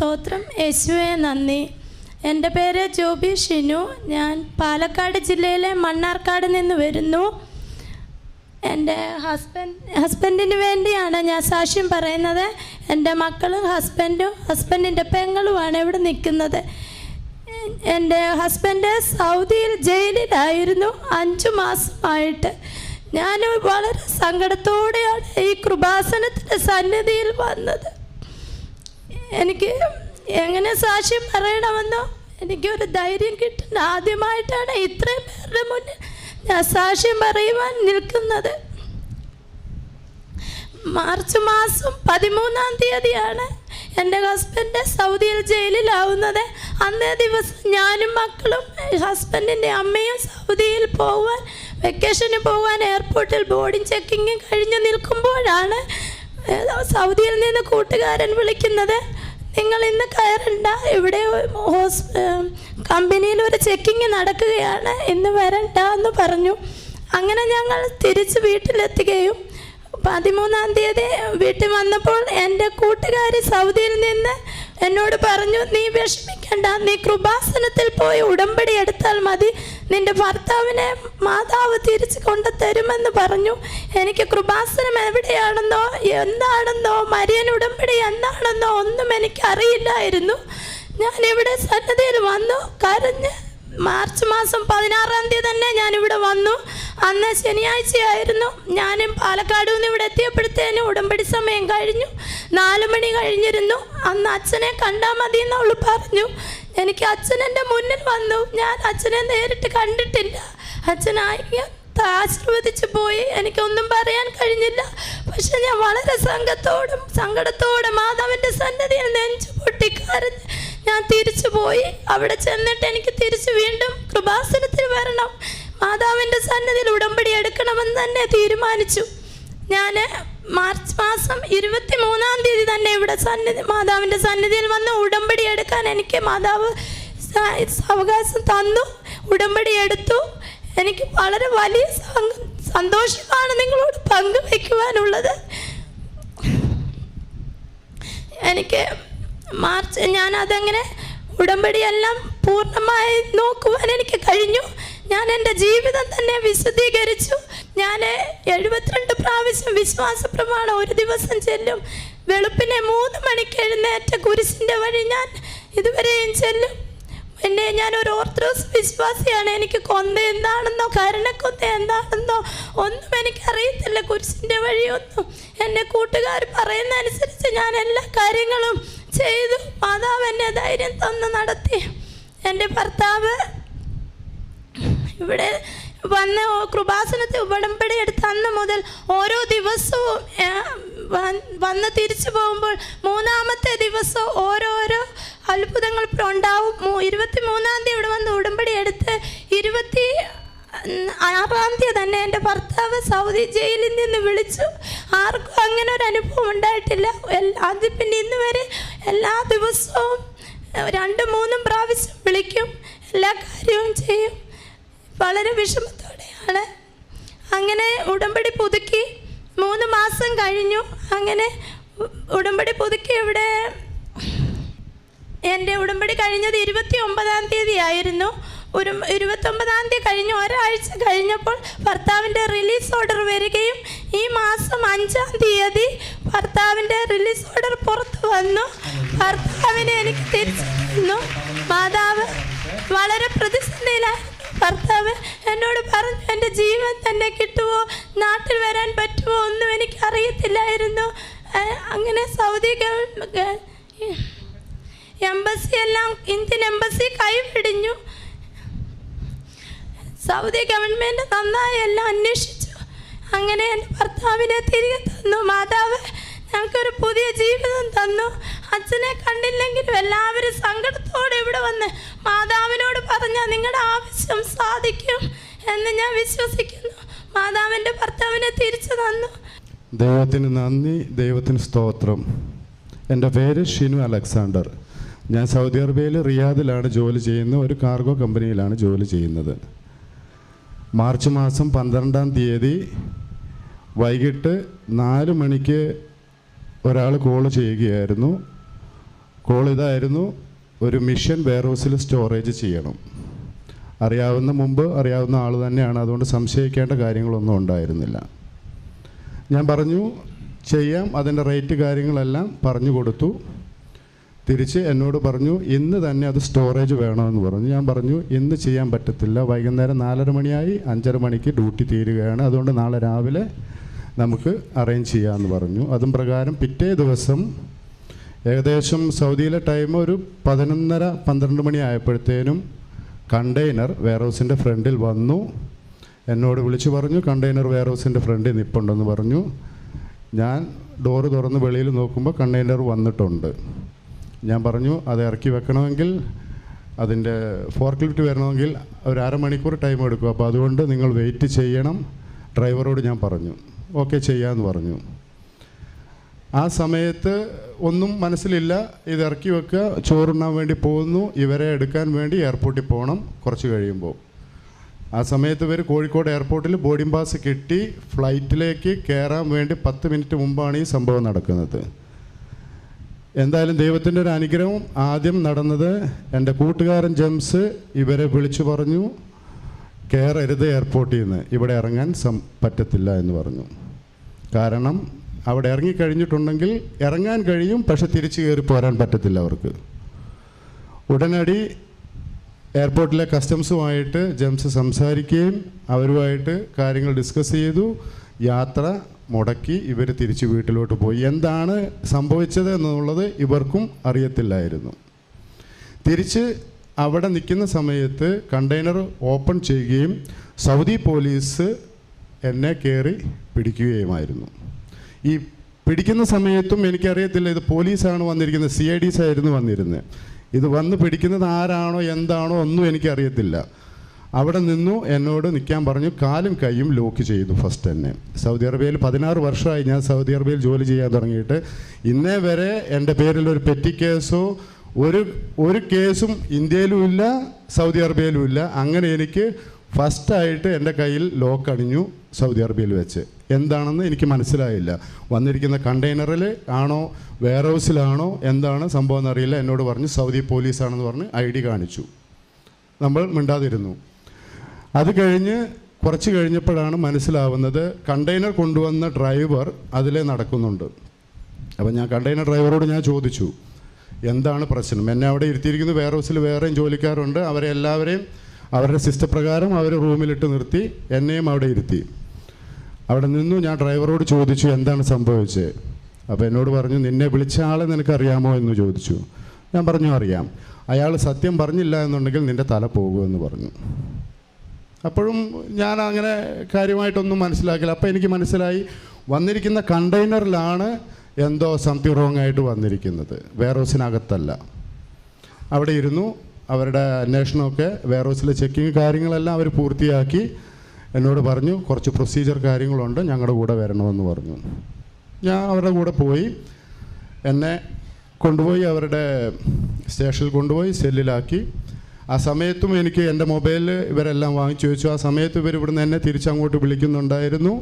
സ്തോത്രം. യേശുവേ നന്ദി. എൻ്റെ പേര് ജോബി ഷിനു. ഞാൻ പാലക്കാട് ജില്ലയിലെ മണ്ണാർക്കാട് നിന്ന് വരുന്നു. എൻ്റെ ഹസ്ബൻഡിന് വേണ്ടിയാണ് ഞാൻ സാക്ഷ്യം പറയുന്നത്. എൻ്റെ മക്കളും ഹസ്ബൻഡിൻ്റെ പെങ്ങളുമാണ് ഇവിടെ നിൽക്കുന്നത്. എൻ്റെ ഹസ്ബൻഡ് സൗദിയിൽ ജയിലിലായിരുന്നു 5 മാസമായിട്ട്. ഞാൻ വളരെ സങ്കടത്തോടെയാണ് ഈ കൃപാസനത്തിൻ്റെ സന്നിധിയിൽ വന്നത്. എനിക്ക് എങ്ങനെ സാക്ഷ്യം പറയണമെന്നോ എനിക്കൊരു ധൈര്യം കിട്ടുന്ന ആദ്യമായിട്ടാണ് ഇത്രയും പേരുടെ മുന്നിൽ ഞാൻ സാക്ഷ്യം പറയുവാൻ നിൽക്കുന്നത്. മാർച്ച് മാസം 13-ാം തീയതിയാണ് എൻ്റെ ഹസ്ബൻഡ് സൗദിയിൽ ജയിലിലാവുന്നത്. അന്നേ ദിവസം ഞാനും മക്കളും ഹസ്ബൻഡിൻ്റെ അമ്മയും സൗദിയിൽ വെക്കേഷന് പോകാൻ എയർപോർട്ടിൽ ബോർഡിംഗ് ചെക്കിങ് കഴിഞ്ഞ് നിൽക്കുമ്പോഴാണ് സൗദിയിൽ നിന്ന് കൂട്ടുകാരൻ വിളിക്കുന്നത്, നിങ്ങൾ ഇന്ന് കയറണ്ട, ഇവിടെ കമ്പനിയിൽ ഒരു ചെക്കിങ് നടക്കുകയാണ്, ഇന്ന് വരണ്ട എന്ന് പറഞ്ഞു. അങ്ങനെ ഞങ്ങൾ തിരിച്ച് വീട്ടിലെത്തുകയും 13-ാം തീയതി വീട്ടിൽ വന്നപ്പോൾ എൻ്റെ കൂട്ടുകാരി സൗദിയിൽ നിന്ന് എന്നോട് പറഞ്ഞു, നീ വിഷമിക്കണ്ട, നീ കൃപാസനത്തിൽ പോയി ഉടമ്പടി എടുത്താൽ മതി, നിന്റെ ഭർത്താവിനെ മാതാവ് തിരിച്ച് കൊണ്ടുതരുമെന്ന് പറഞ്ഞു. എനിക്ക് കൃപാസനം എവിടെയാണെന്നോ എന്താണെന്നോ മരിയൻ ഉടമ്പടി എന്താണെന്നോ ഒന്നും എനിക്കറിയില്ലായിരുന്നു. ഞാനിവിടെ സന്നദ്ധയിൽ വന്നു കരഞ്ഞ്. മാർച്ച് മാസം 16-ാം തീയതി തന്നെ ഞാനിവിടെ വന്നു. അന്ന് ശനിയാഴ്ചയായിരുന്നു. ഞാനും പാലക്കാട് നിന്ന് ഇവിടെ എത്തിയപ്പോഴത്തേനും ഉടമ്പടി സമയം കഴിഞ്ഞു. 4 മണി കഴിഞ്ഞിരുന്നു. അന്ന് അച്ഛനെ കണ്ടാൽ മതി എന്ന് അവൾ പറഞ്ഞു. എനിക്ക് അച്ഛൻ എൻ്റെ മുന്നിൽ വന്നു. ഞാൻ അച്ഛനെ നേരിട്ട് കണ്ടിട്ടില്ല. അച്ഛനായി ആശീർവദിച്ചു പോയി. എനിക്കൊന്നും പറയാൻ കഴിഞ്ഞില്ല. പക്ഷെ ഞാൻ വളരെ സങ്കടത്തോടെ മാതാവിൻ്റെ സന്നിധിയിൽ നെഞ്ചു പൊട്ടിക്കരഞ്ഞ് ഞാൻ തിരിച്ചു പോയി. അവിടെ ചെന്നിട്ട് എനിക്ക് തിരിച്ച് വീണ്ടും കൃപാസനത്തിൽ വരണം, മാതാവിൻ്റെ സന്നിധിയിൽ ഉടമ്പടി എടുക്കണമെന്ന് തന്നെ തീരുമാനിച്ചു. ഞാൻ മാർച്ച് മാസം 23-ാം തീയതി തന്നെ ഇവിടെ മാതാവിൻ്റെ സന്നിധിയിൽ വന്ന് ഉടമ്പടി എടുക്കാൻ എനിക്ക് മാതാവ് അവകാശം തന്നു. ഉടമ്പടി എടുത്തു. എനിക്ക് വളരെ വലിയ സന്തോഷമാണ് നിങ്ങളോട് പങ്കുവയ്ക്കുവാനുള്ളത്. എനിക്ക് ഞാനതങ്ങനെ ഉടമ്പടിയെല്ലാം പൂർണ്ണമായി നോക്കുവാൻ എനിക്ക് കഴിഞ്ഞു. ഞാൻ എൻ്റെ ജീവിതം തന്നെ വിശദീകരിച്ചു. ഞാൻ 72 പ്രാവശ്യം വിശ്വാസ പ്രമാണം ഒരു ദിവസം ചെല്ലും. വെളുപ്പിനെ 3 മണിക്ക് എഴുന്നേറ്റ കുരിശിൻ്റെ വഴി ഞാൻ ഇതുവരെയും ചെല്ലും. ഞാനൊരു ഓർത്തഡോക്സ് വിശ്വാസിയാണ്. എനിക്ക് കൊന്ത എന്താണെന്നോ കരുണക്കൊന്ത എന്താണെന്നോ ഒന്നും എനിക്കറിയത്തില്ല. കുരിശിൻ്റെ വഴിയൊന്നും എൻ്റെ കൂട്ടുകാർ പറയുന്ന അനുസരിച്ച് ഞാൻ എല്ലാ കാര്യങ്ങളും ചെയ്തു. മാതാവ് എന്നെ ധൈര്യം തന്ന് നടത്തി. എൻ്റെ ഭർത്താവ് ഇവിടെ വന്ന് കൃപാസനത്തിൽ ഉടമ്പടി എടുത്ത് അന്ന് മുതൽ ഓരോ ദിവസവും വന്ന് തിരിച്ചു പോകുമ്പോൾ 3-ാമത്തെ ദിവസം ഓരോരോ അത്ഭുതങ്ങൾ ഉണ്ടാവും. 23-ാം തീയതി ഇവിടെ വന്ന് ഉടമ്പടി എടുത്ത് 26-ാം തീയതി തന്നെ എൻ്റെ ഭർത്താവ് സൗദി ജയിലിൽ നിന്ന് വിളിച്ചു. ആർക്കും അങ്ങനെ ഒരു അനുഭവം ഉണ്ടായിട്ടില്ല. അത് പിന്നെ ഇന്ന് വരെ എല്ലാ ദിവസവും 2-3 പ്രാവശ്യം വിളിക്കും, എല്ലാ കാര്യവും ചെയ്യും. വളരെ വിഷമത്തോടെയാണ്. അങ്ങനെ ഉടമ്പടി പുതുക്കി 3 മാസം കഴിഞ്ഞു. അങ്ങനെ ഉടമ്പടി പുതുക്കി ഇവിടെ എൻ്റെ ഉടമ്പടി കഴിഞ്ഞത് 29-ാം തീയതി ആയിരുന്നു. 29-ാം തീയതി കഴിഞ്ഞ് ഒരാഴ്ച കഴിഞ്ഞപ്പോൾ ഭർത്താവിൻ്റെ റിലീസ് ഓർഡർ വരികയും ഈ മാസം 5-ാം തീയതി ഭർത്താവിൻ്റെ റിലീസ് ഓർഡർ പുറത്തു വന്നു. ഭർത്താവിനെ എനിക്ക് തിരിച്ചു തന്നു. മാതാവ് വളരെ പ്രതിസന്ധിയിലായിരുന്നു. ഭർത്താവ് എന്നോട് പറഞ്ഞു, എൻ്റെ ജീവൻ തന്നെ കിട്ടുമോ, നാട്ടിൽ വരാൻ പറ്റുമോ ഒന്നും എനിക്കറിയത്തില്ലായിരുന്നു. അങ്ങനെ സൗദി എംബസി എല്ലാം ഇന്ത്യൻ എംബസി കൈവിടിഞ്ഞു. സൗദി ഗവൺമെൻറ് നന്നായി എല്ലാം അന്വേഷിച്ചു. അങ്ങനെ എൻ്റെ ഭർത്താവിനെ തിരികെ തന്നു. മാതാവ് ഞങ്ങൾക്കൊരു പുതിയ ജീവിതം തന്നു. അച്ഛനെ കണ്ടില്ലെങ്കിലും എല്ലാവരും സങ്കടത്തോടെ ഇവിടെ വന്ന് മാതാവിനോട് പറഞ്ഞാൽ നിങ്ങളുടെ ആവശ്യം സാധിക്കും എന്ന് ഞാൻ വിശ്വസിക്കുന്നു. മാതാവിൻ്റെ ഭർത്താവിനെ തിരിച്ചു തന്നു. ദൈവത്തിന് നന്ദി, ദൈവത്തിന് സ്തോത്രം. എൻ്റെ പേര് ഷിനു അലക്സാണ്ടർ. ഞാൻ സൗദി അറേബ്യയിൽ റിയാദിലാണ് ജോലി ചെയ്യുന്നത്. ഒരു കാർഗോ കമ്പനിയിലാണ് ജോലി ചെയ്യുന്നത്. മാർച്ച് മാസം 12-ാം തീയതി വൈകിട്ട് 4 മണിക്ക് ഒരാൾ കോൾ ചെയ്യുകയായിരുന്നു. കോൾ ഇതായിരുന്നു, ഒരു മിഷൻ വെയർഹൗസിൽ സ്റ്റോറേജ് ചെയ്യണം. മുമ്പ് അറിയാവുന്ന ആൾ തന്നെയാണ്, അതുകൊണ്ട് സംശയിക്കേണ്ട കാര്യങ്ങളൊന്നും ഉണ്ടായിരുന്നില്ല. ഞാൻ പറഞ്ഞു ചെയ്യാം, അതിൻ്റെ റേറ്റ് കാര്യങ്ങളെല്ലാം പറഞ്ഞു കൊടുത്തു. തിരിച്ച് എന്നോട് പറഞ്ഞു ഇന്ന് തന്നെ അത് സ്റ്റോറേജ് വേണമെന്ന് പറഞ്ഞു. ഞാൻ പറഞ്ഞു ഇന്ന് ചെയ്യാൻ പറ്റത്തില്ല, വൈകുന്നേരം 4:30 മണിയായി, 5:30 മണിക്ക് ഡ്യൂട്ടി തീരുകയാണ്, അതുകൊണ്ട് നാളെ രാവിലെ നമുക്ക് അറേഞ്ച് ചെയ്യാമെന്ന് പറഞ്ഞു. അതും പ്രകാരം പിറ്റേ ദിവസം ഏകദേശം സൗദിയിലെ ടൈം ഒരു 11:30-12 മണി ആയപ്പോഴത്തേനും കണ്ടെയ്നർ വെയർഹൗസിൻ്റെ ഫ്രണ്ടിൽ വന്നു. എന്നോട് വിളിച്ചു പറഞ്ഞു കണ്ടെയ്നർ വെയർഹൗസിൻ്റെ ഫ്രണ്ടിൽ നിൽപ്പുണ്ടെന്ന് പറഞ്ഞു. ഞാൻ ഡോറ് തുറന്ന് വെളിയിൽ നോക്കുമ്പോൾ കണ്ടെയ്നർ വന്നിട്ടുണ്ട്. ഞാൻ പറഞ്ഞു അത് ഇറക്കി വെക്കണമെങ്കിൽ, അതിൻ്റെ ഫോർക്ക് ലിഫ്റ്റ് വരണമെങ്കിൽ ഒരു അരമണിക്കൂർ ടൈം എടുക്കും, അപ്പോൾ അതുകൊണ്ട് നിങ്ങൾ വെയിറ്റ് ചെയ്യണം. ഡ്രൈവറോട് ഞാൻ പറഞ്ഞു ഓക്കെ ചെയ്യാമെന്ന് പറഞ്ഞു. ആ സമയത്ത് ഒന്നും മനസ്സിലില്ല, ഇത് ഇറക്കി വെക്കുക, ചോറുണ്ണാൻ വേണ്ടി പോകുന്നു, ഇവരെ എടുക്കാൻ വേണ്ടി എയർപോർട്ടിൽ പോകണം കുറച്ച് കഴിയുമ്പോൾ. ആ സമയത്ത് ഇവർ കോഴിക്കോട് എയർപോർട്ടിൽ ബോർഡിംഗ് പാസ് കിട്ടി ഫ്ലൈറ്റിലേക്ക് കയറാൻ വേണ്ടി 10 മിനിറ്റ് മുമ്പാണ് ഈ സംഭവം നടക്കുന്നത്. എന്തായാലും ദൈവത്തിൻ്റെ ഒരു അനുഗ്രഹം ആദ്യം നടന്നത്, എൻ്റെ കൂട്ടുകാരൻ ജെംസ് ഇവരെ വിളിച്ചു പറഞ്ഞു കയറരുത് എയർപോർട്ടിൽ നിന്ന്, ഇവിടെ ഇറങ്ങാൻ പറ്റത്തില്ല എന്ന് പറഞ്ഞു. കാരണം അവിടെ ഇറങ്ങിക്കഴിഞ്ഞിട്ടുണ്ടെങ്കിൽ ഇറങ്ങാൻ കഴിയും, പക്ഷെ തിരിച്ചു കയറി പോരാൻ പറ്റത്തില്ല അവർക്ക്. ഉടനടി എയർപോർട്ടിലെ കസ്റ്റംസുമായിട്ട് ജെംസ് സംസാരിക്കുകയും അവരുമായിട്ട് കാര്യങ്ങൾ ഡിസ്കസ് ചെയ്തു. യാത്ര മുടക്കി ഇവർ തിരിച്ച് വീട്ടിലോട്ട് പോയി. എന്താണ് സംഭവിച്ചത് എന്നുള്ളത് ഇവർക്കും അറിയത്തില്ലായിരുന്നു. തിരിച്ച് അവിടെ നിൽക്കുന്ന സമയത്ത് കണ്ടെയ്നർ ഓപ്പൺ ചെയ്യുകയും സൗദി പോലീസ് എന്നെ കയറി പിടിക്കുകയുമായിരുന്നു. ഈ പിടിക്കുന്ന സമയത്തും എനിക്കറിയത്തില്ല ഇത് പോലീസാണ് വന്നിരിക്കുന്നത്, CIDs ആയിരുന്നു വന്നിരുന്നത്. ഇത് വന്ന് പിടിക്കുന്നത് ആരാണോ എന്താണോ ഒന്നും എനിക്കറിയത്തില്ല. അവിടെ നിന്നു എന്നോട് നിൽക്കാൻ പറഞ്ഞു, കാലും കൈയും ലോക്ക് ചെയ്തു ഫസ്റ്റ് തന്നെ. സൗദി അറേബ്യയിൽ 16 വർഷമായി ഞാൻ സൗദി അറേബ്യയിൽ ജോലി ചെയ്യാൻ തുടങ്ങിയിട്ട് ഇന്നേ വരെ എൻ്റെ പേരിൽ ഒരു പെറ്റി കേസോ ഒരു കേസും ഇന്ത്യയിലും ഇല്ല, സൗദി അറേബ്യയിലും ഇല്ല. അങ്ങനെ എനിക്ക് ഫസ്റ്റായിട്ട് എൻ്റെ കയ്യിൽ ലോക്ക് അണിഞ്ഞു സൗദി അറേബ്യയിൽ വെച്ച്. എന്താണെന്ന് എനിക്ക് മനസ്സിലായില്ല. വന്നിരിക്കുന്ന കണ്ടെയ്നറിൽ ആണോ വെയർഹൗസിലാണോ എന്താണ് സംഭവം എന്നറിയില്ല. എന്നോട് പറഞ്ഞു സൗദി പോലീസാണെന്ന് പറഞ്ഞ് ID കാണിച്ചു. നമ്മൾ മിണ്ടാതിരുന്നു. അത് കഴിഞ്ഞ് കുറച്ച് കഴിഞ്ഞപ്പോഴാണ് മനസ്സിലാവുന്നത് കണ്ടെയ്നർ കൊണ്ടുവന്ന ഡ്രൈവർ അതിലേ നടക്കുന്നുണ്ട്. അപ്പം ഞാൻ കണ്ടെയ്നർ ഡ്രൈവറോട് ഞാൻ ചോദിച്ചു എന്താണ് പ്രശ്നം. എന്നെ അവിടെ ഇരുത്തിയിരിക്കുന്ന വെയർഹൗസിൽ വേറെയും ജോലിക്കാരുണ്ട്, അവരെ എല്ലാവരെയും അവരുടെ സിസ്റ്റപ്രകാരം അവർ റൂമിലിട്ട് നിർത്തി, എന്നെയും അവിടെ ഇരുത്തി. അവിടെ നിന്നു ഞാൻ ഡ്രൈവറോട് ചോദിച്ചു എന്താണ് സംഭവിച്ചത്. അപ്പോൾ എന്നോട് പറഞ്ഞു നിന്നെ വിളിച്ച ആളെ നിനക്കറിയാമോ എന്ന് ചോദിച്ചു. ഞാൻ പറഞ്ഞു അറിയാം. അയാൾ സത്യം പറഞ്ഞില്ല എന്നുണ്ടെങ്കിൽ നിൻ്റെ തല പോകുമെന്ന് പറഞ്ഞു. അപ്പോഴും ഞാൻ അങ്ങനെ കാര്യമായിട്ടൊന്നും മനസ്സിലാക്കില്ല. അപ്പോൾ എനിക്ക് മനസ്സിലായി വന്നിരിക്കുന്ന കണ്ടെയ്നറിലാണ് എന്തോ സംതിങ് റോങ് ആയിട്ട് വന്നിരിക്കുന്നത്, വെയർഹൗസിനകത്തല്ല. അവിടെ ഇരുന്നു അവരുടെ അന്വേഷണമൊക്കെ, വെയർഹൗസിലെ ചെക്കിങ് കാര്യങ്ങളെല്ലാം അവർ പൂർത്തിയാക്കി. എന്നോട് പറഞ്ഞു കുറച്ച് പ്രൊസീജിയർ കാര്യങ്ങളുണ്ട്, ഞങ്ങളുടെ കൂടെ വരണമെന്ന് പറഞ്ഞു. ഞാൻ അവരുടെ കൂടെ പോയി. എന്നെ കൊണ്ടുപോയി അവരുടെ സ്റ്റേഷനിൽ കൊണ്ടുപോയി സെല്ലിലാക്കി. ആ സമയത്തും എനിക്ക് എൻ്റെ മൊബൈലിൽ ഇവരെല്ലാം വാങ്ങിച്ചു വെച്ചു. ആ സമയത്ത് ഇവർ ഇവിടുന്ന് എന്നെ തിരിച്ചങ്ങോട്ട് വിളിക്കുന്നുണ്ടായിരുന്നു,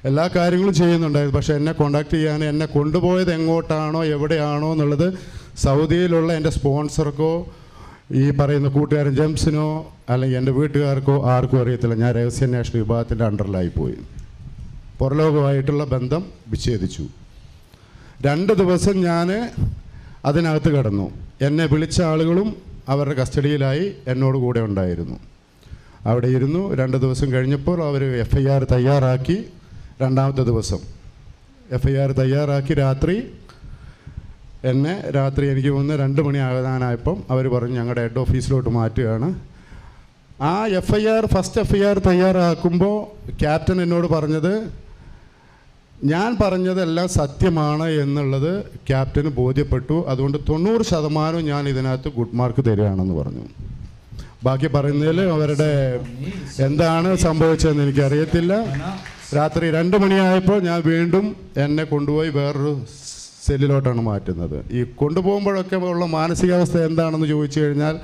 എല്ലാ കാര്യങ്ങളും ചെയ്യുന്നുണ്ടായിരുന്നു. പക്ഷേ എന്നെ കോണ്ടാക്ട് ചെയ്യാൻ, എന്നെ കൊണ്ടുപോയത് എങ്ങോട്ടാണോ എവിടെയാണോ എന്നുള്ളത് സൗദിയിലുള്ള എൻ്റെ സ്പോൺസർക്കോ ഈ പറയുന്ന കൂട്ടുകാരൻ ജെംസിനോ അല്ലെങ്കിൽ എൻ്റെ വീട്ടുകാർക്കോ ആർക്കും അറിയത്തില്ല. ഞാൻ രഹസ്യാന്വേഷണ വിഭാഗത്തിൻ്റെ അണ്ടറിലായി പോയി. പുറലോകമായിട്ടുള്ള ബന്ധം വിച്ഛേദിച്ചു. 2 ദിവസം ഞാൻ അതിനകത്ത് കിടന്നു. എന്നെ വിളിച്ച ആളുകളും അവരുടെ കസ്റ്റഡിയിലായി എന്നോട് കൂടെ ഉണ്ടായിരുന്നു. അവിടെ ഇരുന്നു. 2 ദിവസം കഴിഞ്ഞപ്പോൾ അവർ FIR തയ്യാറാക്കി. 2ാമത്തെ ദിവസം FIR തയ്യാറാക്കി. രാത്രി എനിക്ക് തോന്നുന്നു 2 മണി ആകാനായപ്പം അവർ പറഞ്ഞു ഞങ്ങളുടെ ഹെഡ് ഓഫീസിലോട്ട് മാറ്റുകയാണ്. ആ ഫസ്റ്റ് FIR തയ്യാറാക്കുമ്പോൾ ക്യാപ്റ്റൻ എന്നോട് പറഞ്ഞത് ഞാൻ പറഞ്ഞതെല്ലാം സത്യമാണ് എന്നുള്ളത് ക്യാപ്റ്റന് ബോധ്യപ്പെട്ടു. അതുകൊണ്ട് 90% ഞാൻ ഇതിനകത്ത് ഗുഡ് മാർക്ക് തരികയാണെന്ന് പറഞ്ഞു. ബാക്കി പറയുന്നതിൽ അവരുടെ എന്താണ് സംഭവിച്ചതെന്ന് എനിക്കറിയത്തില്ല. രാത്രി 2 മണിയായപ്പോൾ ഞാൻ വീണ്ടും എന്നെ കൊണ്ടുപോയി വേറൊരു സെല്ലിലോട്ടാണ് മാറ്റുന്നത്. ഈ കൊണ്ടുപോകുമ്പോഴൊക്കെ ഉള്ള മാനസികാവസ്ഥ എന്താണെന്ന് ചോദിച്ചു കഴിഞ്ഞാൽ